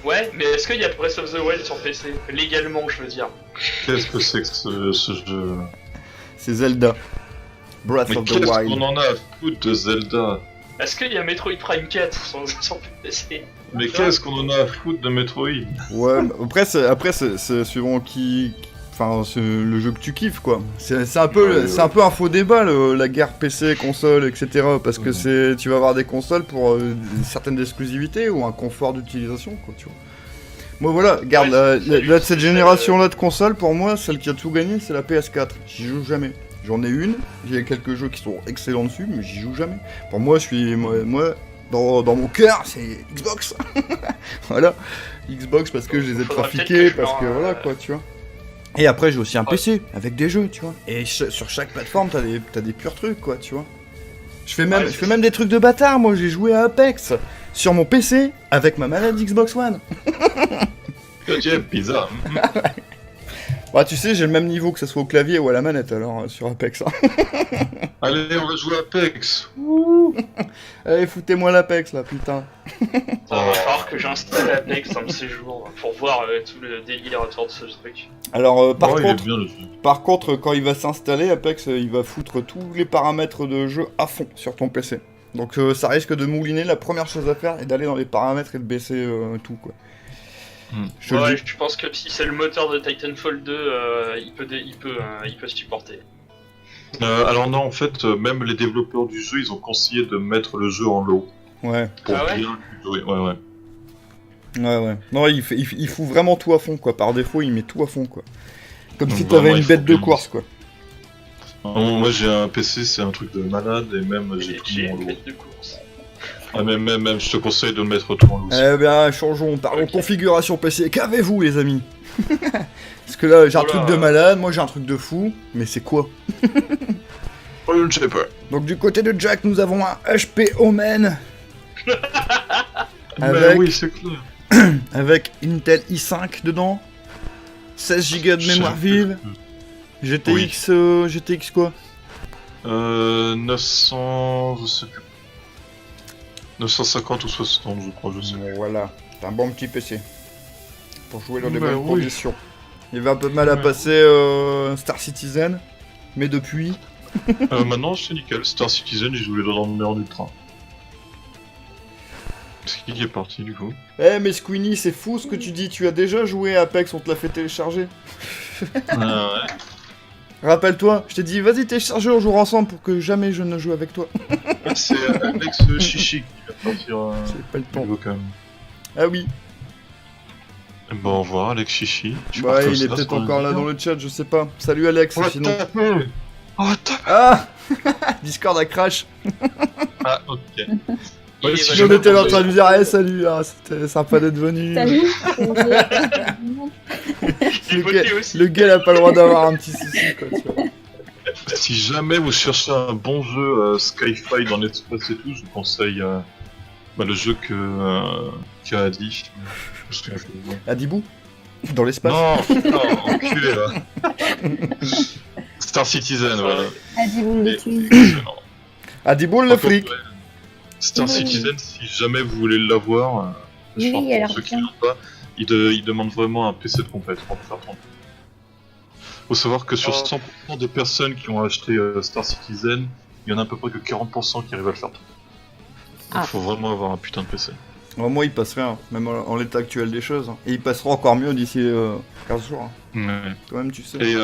Ouais, mais est-ce qu'il y a Breath of the Wild sur PC? Légalement, je veux dire. Qu'est-ce que c'est que ce jeu? C'est Zelda. Breath Mais of the qu'est-ce Wild. qu'on en a à foutre de Zelda? Est-ce qu'il y a Metroid Prime 4 sur PC? Mais qu'est-ce qu'on en a à foutre de Metroid? Ouais, mais après c'est suivant qui... Enfin, c'est le jeu que tu kiffes, quoi. C'est un peu, Ouais, c'est un peu un faux débat, la guerre PC, console, etc. Parce que Ouais. tu vas avoir des consoles pour certaines exclusivités ou un confort d'utilisation, quoi, tu vois. Moi, voilà, regarde, Ouais, c'est là, de cette juste, génération-là de consoles, pour moi, celle qui a tout gagné, c'est la PS4. J'y joue jamais. J'en ai une, j'ai quelques jeux qui sont excellents dessus, mais j'y joue jamais. Pour moi, moi dans mon cœur, c'est Xbox. Voilà, Xbox parce que je les ai Faudra trafiqués, peut-être que je parce que leur, voilà, quoi, tu vois. Et après, j'ai aussi un Ouais. PC avec des jeux, tu vois. Et sur chaque plateforme, t'as des purs trucs, quoi, tu vois. Je fais Ouais, je c'est fais même des trucs de bâtard, moi, j'ai joué à Apex sur mon PC avec ma manette Xbox One. C'est bizarre. Bah, tu sais, j'ai le même niveau que ça soit au clavier ou à la manette, alors, sur Apex. Hein. Allez, on va jouer à Apex. Allez, foutez-moi l'Apex, là, putain. Ça va falloir que j'installe Apex un de ces jours pour voir tout le délire autour de ce truc. Alors, Oh, il est bien le jeu. par contre, quand il va s'installer, Apex, il va foutre tous les paramètres de jeu à fond sur ton PC. Donc ça risque de mouliner. La première chose à faire est d'aller dans les paramètres et de baisser tout, quoi. Je te le Ouais, dis. je pense que si c'est le moteur de Titanfall 2, il peut supporter. Alors non, en fait, même les développeurs du jeu, ils ont conseillé de mettre le jeu en low. Ouais, Pour Ah ouais bien jouer. Ouais. ouais. Non, il fout vraiment tout à fond, quoi. Par défaut, il met tout à fond, quoi. Comme si Donc, t'avais vraiment, une il bête faut de bien course, quoi. Moi j'ai un PC, c'est un truc de malade, et même j'ai tout mis J'ai en une low. bête de course. Ah, même, je te conseille de le mettre tout en low. aussi. Eh bien, changeons, parlons Ok. configuration PC. Qu'avez-vous, les amis? Parce que là, j'ai un Oula. truc de malade, moi j'ai un truc de fou, mais c'est quoi? Oh, je ne sais pas. Donc du côté de Jack, nous avons un HP Omen Mais avec, oui, c'est clair. avec Intel i5 dedans, 16 Go de mémoire vive, GTX, GTX quoi? 900, je sais plus. 950 ou 60, je crois, je sais. Voilà, c'est un bon petit PC. Pour jouer dans des Bah bonnes oui. conditions. Il y avait un peu de mal à passer Star Citizen, mais depuis... Maintenant, c'est nickel. Star Citizen, j'ai joué dans le meilleur du train. C'est qui est parti du coup? Eh mais Squeenie, c'est fou ce que tu dis, tu as déjà joué à Apex, on te l'a fait télécharger. Ah ouais. Rappelle-toi, je t'ai dit vas-y télécharge, on jouera ensemble pour que jamais je ne joue avec toi. C'est Alex Chichi qui vient de partir. J'ai pas le temps. Quand même. Ah oui, Bon, au revoir Alex Chichi. Tu bah pars comme il est ça, peut-être sur encore là vidéo. dans le chat, je sais pas. Salut Alex, Oh, sinon... tape. Oh, tape. Ah Discord a crash. Ah, ok. Il est si Si on jamais était là en vous train de lui dire eh, salut, ah, c'était sympa d'être venu. Salut. J'ai Le voté gars, aussi. le gars il a pas le droit d'avoir un petit souci quoi, tu vois. Si jamais vous cherchez un bon jeu Skyfi dans l'espace et tout, je vous conseille le jeu qu'a Adi. Je me souviens plus du nom. Adibou dans l'espace. Non, putain, enculé là. Star Citizen, voilà. Adi, vous le tuez. Excellent. Adibou le Par contre, fric. ouais, Star Oui. Citizen, si jamais vous voulez l'avoir, Oui, je pense alors pour ceux qui bien. l'ont pas, il demande vraiment un PC de compétition pour faire tourner. Faut savoir que sur 100% des personnes qui ont acheté Star Citizen, il y en a à peu près que 40% qui arrivent à le faire tourner. Donc Ah. faut vraiment avoir un putain de PC. Alors, moi il passe rien, même en l'état actuel des choses. Et il passera encore mieux d'ici 15 jours. Hein. Ouais. Quand même tu sais. Et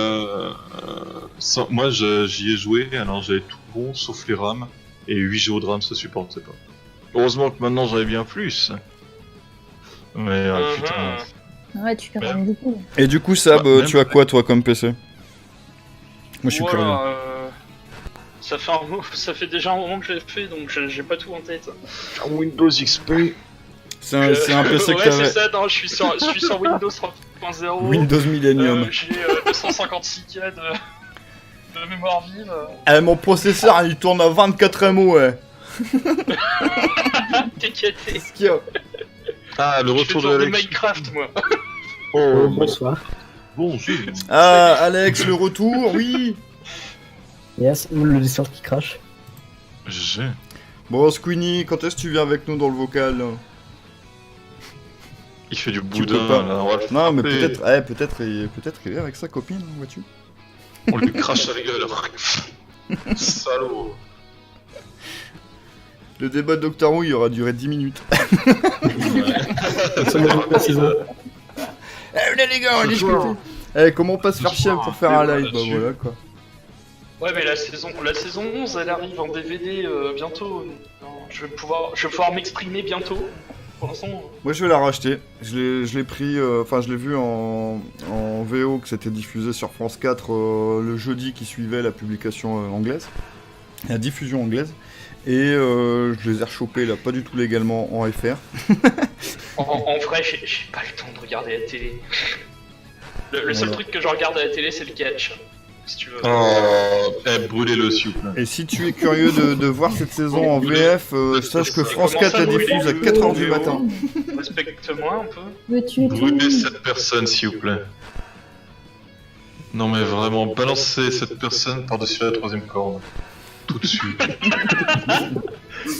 moi j'y ai joué, alors j'avais tout bon sauf les RAM, et 8 Go de RAM ça supportait pas. Heureusement que maintenant j'en ai bien plus. Mais putain. Ouais, tu fais ramener beaucoup. Et du coup Sab, Bah, même tu as quoi toi comme PC? Moi je suis curieux. Voilà, ça fait déjà un moment que je l'ai fait, donc j'ai pas tout en tête. Windows XP. C'est un PC que Ouais, c'est t'avais. ça, non, je suis sur Windows 3.0. Windows Millennium. J'ai 256 K de mémoire vive. Eh mon processeur il tourne à 24 MO ouais. T'inquiète, Qu'est-ce qu'il y a? Ah, le je fais retour de toujours de Alex. Minecraft, moi. Oh, Bonsoir. bonjour. Ah Alex le retour, oui. Yes, le Discord qui crache. J'ai. Bon Squeenie, quand est-ce que tu viens avec nous dans le vocal là? Il fait du Tu boudin peux pas. là, on va le Non mais frapper. peut-être il est avec sa copine, hein, vois-tu? On lui crache à la gueule. Salaud. Le débat de Doctor Who il aura duré 10 minutes. Ça me la saison. Eh venez les gars, on discute. Eh comment pas se faire chier pour faire un live? Bah voilà quoi. Ouais, mais la saison 11, elle arrive en DVD bientôt. Je vais pouvoir m'exprimer bientôt. Pour l'instant. Moi je vais la racheter. Je l'ai pris, enfin je l'ai vu en VO que c'était diffusé sur France 4 le jeudi qui suivait la publication anglaise, la diffusion anglaise. Et je les ai rechopés là, pas du tout légalement en FR. En vrai, j'ai pas le temps de regarder la télé. Le seul Voilà. truc que je regarde à la télé, c'est le catch. Si tu veux. Oh, brûlez-le s'il vous plaît. Et si tu es curieux de voir cette saison en VF, sache que France 4 la diffuse à 4h du matin. Respecte-moi un peu. Veux-tu Brûlez cette personne s'il vous plaît. Non mais vraiment, balancez cette personne par-dessus la troisième corde. Tout de suite.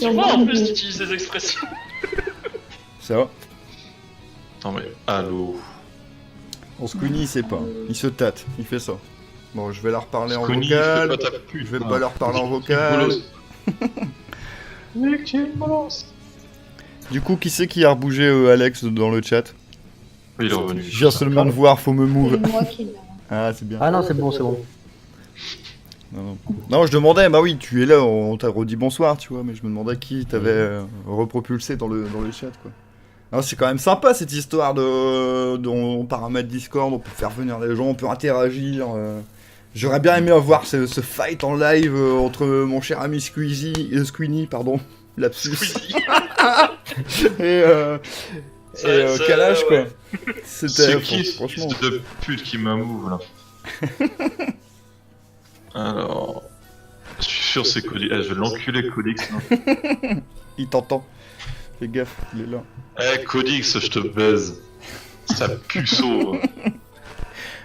Tu vois, en plus, d'utiliser ces expressions. Ça va. Non mais, allô. On Squeenie il sait pas, il se tâte, il fait ça. Bon je vais leur parler en Squeenie, vocal. fais pas ta pute, Je vais hein. pas leur parler en Tu vocal. bolosses. Mec, tu me balances. Du coup qui c'est qui a rebougé Alex dans le chat? Il est revenu. Je viens seulement de voir, faut me move. C'est moi qui l'ai. Ah c'est bien. Ah non, c'est bon, c'est bon. Non, je demandais, bah oui, tu es là, on t'a redit bonsoir, tu vois, mais je me demandais qui t'avait repropulsé dans le chat, quoi. Non, c'est quand même sympa cette histoire on paramètre Discord, on peut faire venir les gens, on peut interagir. J'aurais bien aimé avoir ce fight en live entre mon cher ami Squeenie, pardon, lapsus, et Kalash, quoi. ouais. C'était, C'est qui ce franchement. fils de pute qui m'a move là? Alors... Je suis sûr c'est Codix. Eh, je vais l'enculer Codix. Hein. Il t'entend. Fais gaffe, il est là. Eh Codix, je te baise. Sale puceau.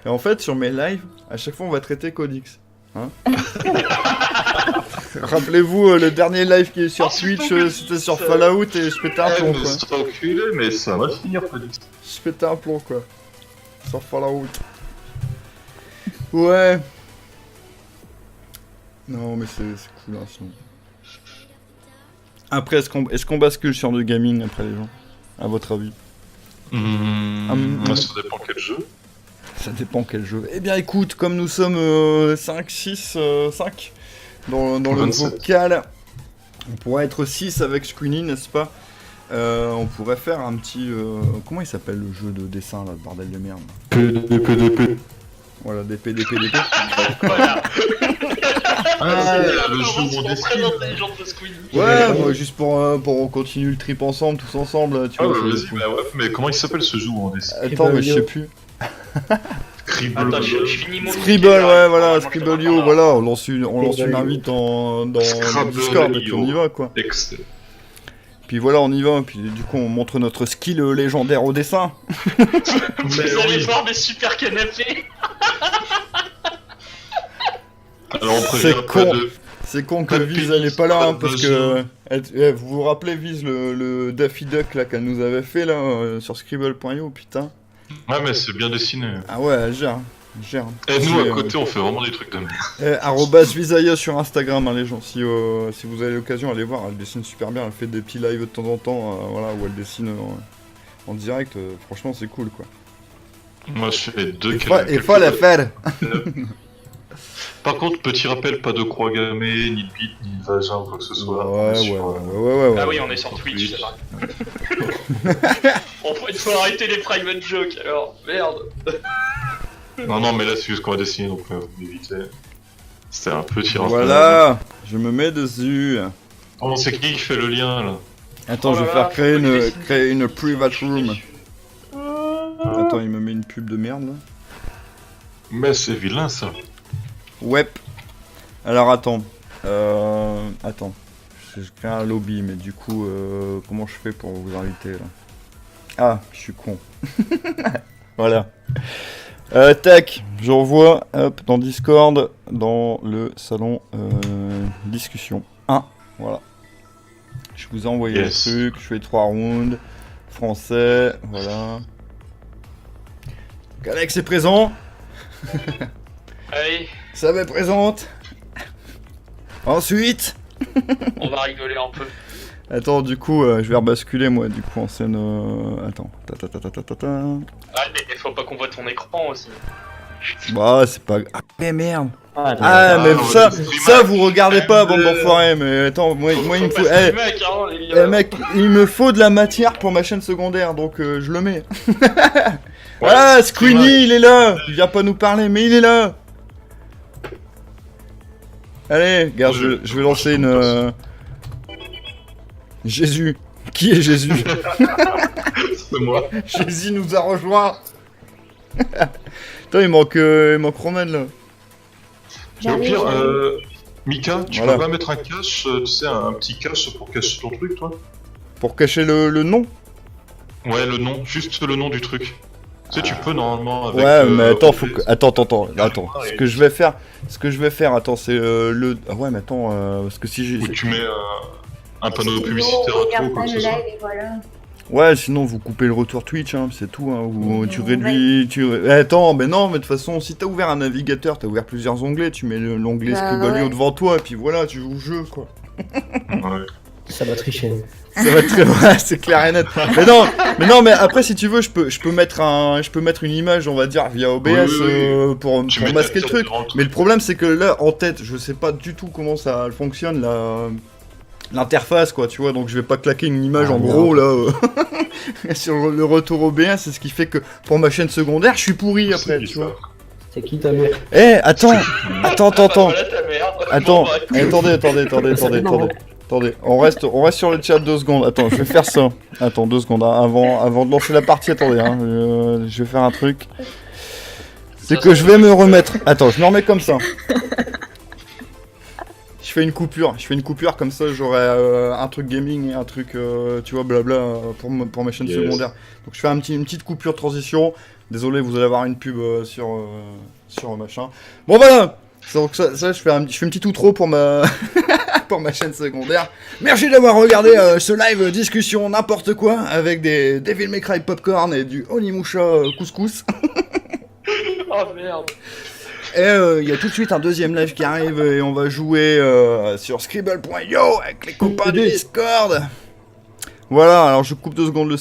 Et en fait, sur mes lives, à chaque fois, on va traiter Codix. Hein Rappelez-vous, le dernier live qui est sur Twitch, c'était sur Fallout et je pétais un Eh, plomb, mais quoi. c'est enculé, mais ça va finir Codix. Je pétais un plomb, quoi. Sur Fallout. Ouais. Non, mais c'est cool, hein, sinon. Après, est-ce qu'on bascule sur du gaming après les gens? À votre avis? Ça dépend quel jeu. Ça dépend quel jeu. Eh bien, écoute, comme nous sommes 5 dans le 27. vocal, on pourrait être 6 avec Squeenie, n'est-ce pas? On pourrait faire un petit... comment il s'appelle le jeu de dessin, là, le bordel de merde? PDP. Voilà, DP. Voilà. Le jeu où on très dessine. intelligent de Squeenie. Ouais, moi, juste pour continuer le trip ensemble, tous ensemble, là, tu Ah vois. ouais, c'est vas-y, cool. bah ouais, mais comment il s'appelle ce jeu où on dessine? Attends, mais je sais plus. Scribble. Attends, je finis mon Scribble, truc, ouais, voilà, normalement, je te Scribble.io, raconte, voilà, on lance une Scribble.io. invite dans Scrabble.io. Discord, et puis on y va, quoi. Excellent. Puis voilà, on y va, puis du coup, on montre notre skill légendaire au dessin. Vous allez voir des super canapés. Alors on C'est prévient con. pas de... C'est con que Pas de Viz pénis, elle est pas là, hein, pas de parce que... vous vous rappelez Viz, le Daffy Duck là qu'elle nous avait fait là, sur Scribble.io, putain. Ouais, mais c'est bien dessiné. Ah ouais, elle gère. Elle gère. Et nous, C'est, à côté, on fait vraiment des trucs de merde. Arrobas Vizaya sur Instagram, hein, les gens. Si vous avez l'occasion, allez voir. Elle dessine super bien. Elle fait des petits lives de temps en temps, voilà, où elle dessine en direct. Franchement, c'est cool, quoi. Moi, je fais deux Il faut le faire. Par contre, petit rappel, pas de croix gammée, ni de bite, ni de vagin ou quoi que ce soit. Ouais. Ah oui, on est sur Twitch, c'est vrai. Il faut arrêter les private jokes alors. Merde. Non, mais là, c'est juste qu'on va dessiner, donc vous m'évitez. C'était un petit rappel. Voilà, je me mets dessus. Oh, c'est qui fait le lien, là? Attends, Oh je vais là faire là, créer une private room. Attends, il me met une pub de merde là. Mais c'est vilain, ça. Ouais. Alors attends. Attends. Je crée un lobby, mais du coup, comment je fais pour vous inviter là? Ah, je suis con. Voilà. Tac, je revois, hop, dans Discord, dans le salon discussion 1. Voilà. Je vous ai envoyé Yes. le truc, je fais 3 rounds. Français, voilà. Donc Alex est présent. Allez, Ça me présente. Ensuite. on va rigoler un peu. Attends, du coup, je vais rebasculer moi, du coup, en scène. Attends. Ah, mais faut pas qu'on voit ton écran aussi. Bah, c'est pas. Ah, mais merde. Ah, Ah, mais non, ça, c'est ça, vous regardez pas, bande d'enfoirés. Mais attends, moi il me faut. Eh, Eh, mec, hein, les gars. mec, il me faut de la matière pour ma chaîne secondaire, donc je le mets. Ah, Squeenie, il est là. Il vient pas nous parler, mais il est là. Allez, regarde, je vais lancer une. Jésus. Qui est Jésus? C'est moi. Jésus nous a rejoint. Attends, il manque Roman là. Et au pire, J'arrive. Mika, tu Voilà. peux pas mettre un cache, tu sais, un petit cache pour cacher ton truc, toi? Pour cacher le nom. Ouais, le nom, juste le nom du truc. Tu sais, tu peux normalement avec. Ouais, mais attends, faut OBS. que... Attends. Ce que je vais faire, attends, c'est le. Ah ouais, mais attends, parce que si j'ai. Ou tu mets un panneau Sinon, publicitaire à toi regarde ou quoi pas que le ce soit. live et voilà. Ouais, sinon vous coupez le retour Twitch, hein, c'est tout. Hein, ou tu Ouais. réduis. Attends, mais non, mais de toute façon, si t'as ouvert un navigateur, t'as ouvert plusieurs onglets, tu mets l'onglet Bah, Scribble.io ouais. devant toi, et puis voilà, tu joues au jeu, quoi. Ouais. Ça va tricher. Ça va très ouais, c'est clair et net. Mais non, mais après, si tu veux, je peux mettre une image, on va dire, via OBS Oui. pour Tu mets masquer ta le tête truc. devant Mais le problème, c'est que là, en tête, je sais pas du tout comment ça fonctionne, l'interface, quoi, tu vois, donc je vais pas claquer une image Ah, en merde. gros, là, sur le retour OBS, c'est ce qui fait que pour ma chaîne secondaire, je suis pourri après, C'est tu vois. C'est qui ta mère? Eh, attends. Voilà ta merde. Attends, Bon, bah, attendez, on reste sur le chat 2 secondes. Attends, je vais faire ça. Attends, 2 secondes, hein, avant de lancer la partie, attendez, hein, je vais faire un truc. C'est que je vais me remettre. Attends, je me remets comme ça. Je fais une coupure comme ça, j'aurai un truc gaming et un truc, tu vois, blabla, pour ma chaîne Yes. secondaire. Donc je fais une petite coupure de transition. Désolé, vous allez avoir une pub sur machin. Bon voilà. Donc ça je fais une petite outro pour ma pour ma chaîne secondaire. Merci d'avoir regardé ce live discussion n'importe quoi avec des Devil May Cry popcorn et du Onimusha couscous. Oh merde. Et il y a tout de suite un deuxième live qui arrive et on va jouer sur scribble.io avec les copains du Discord. Voilà, alors je coupe 2 secondes le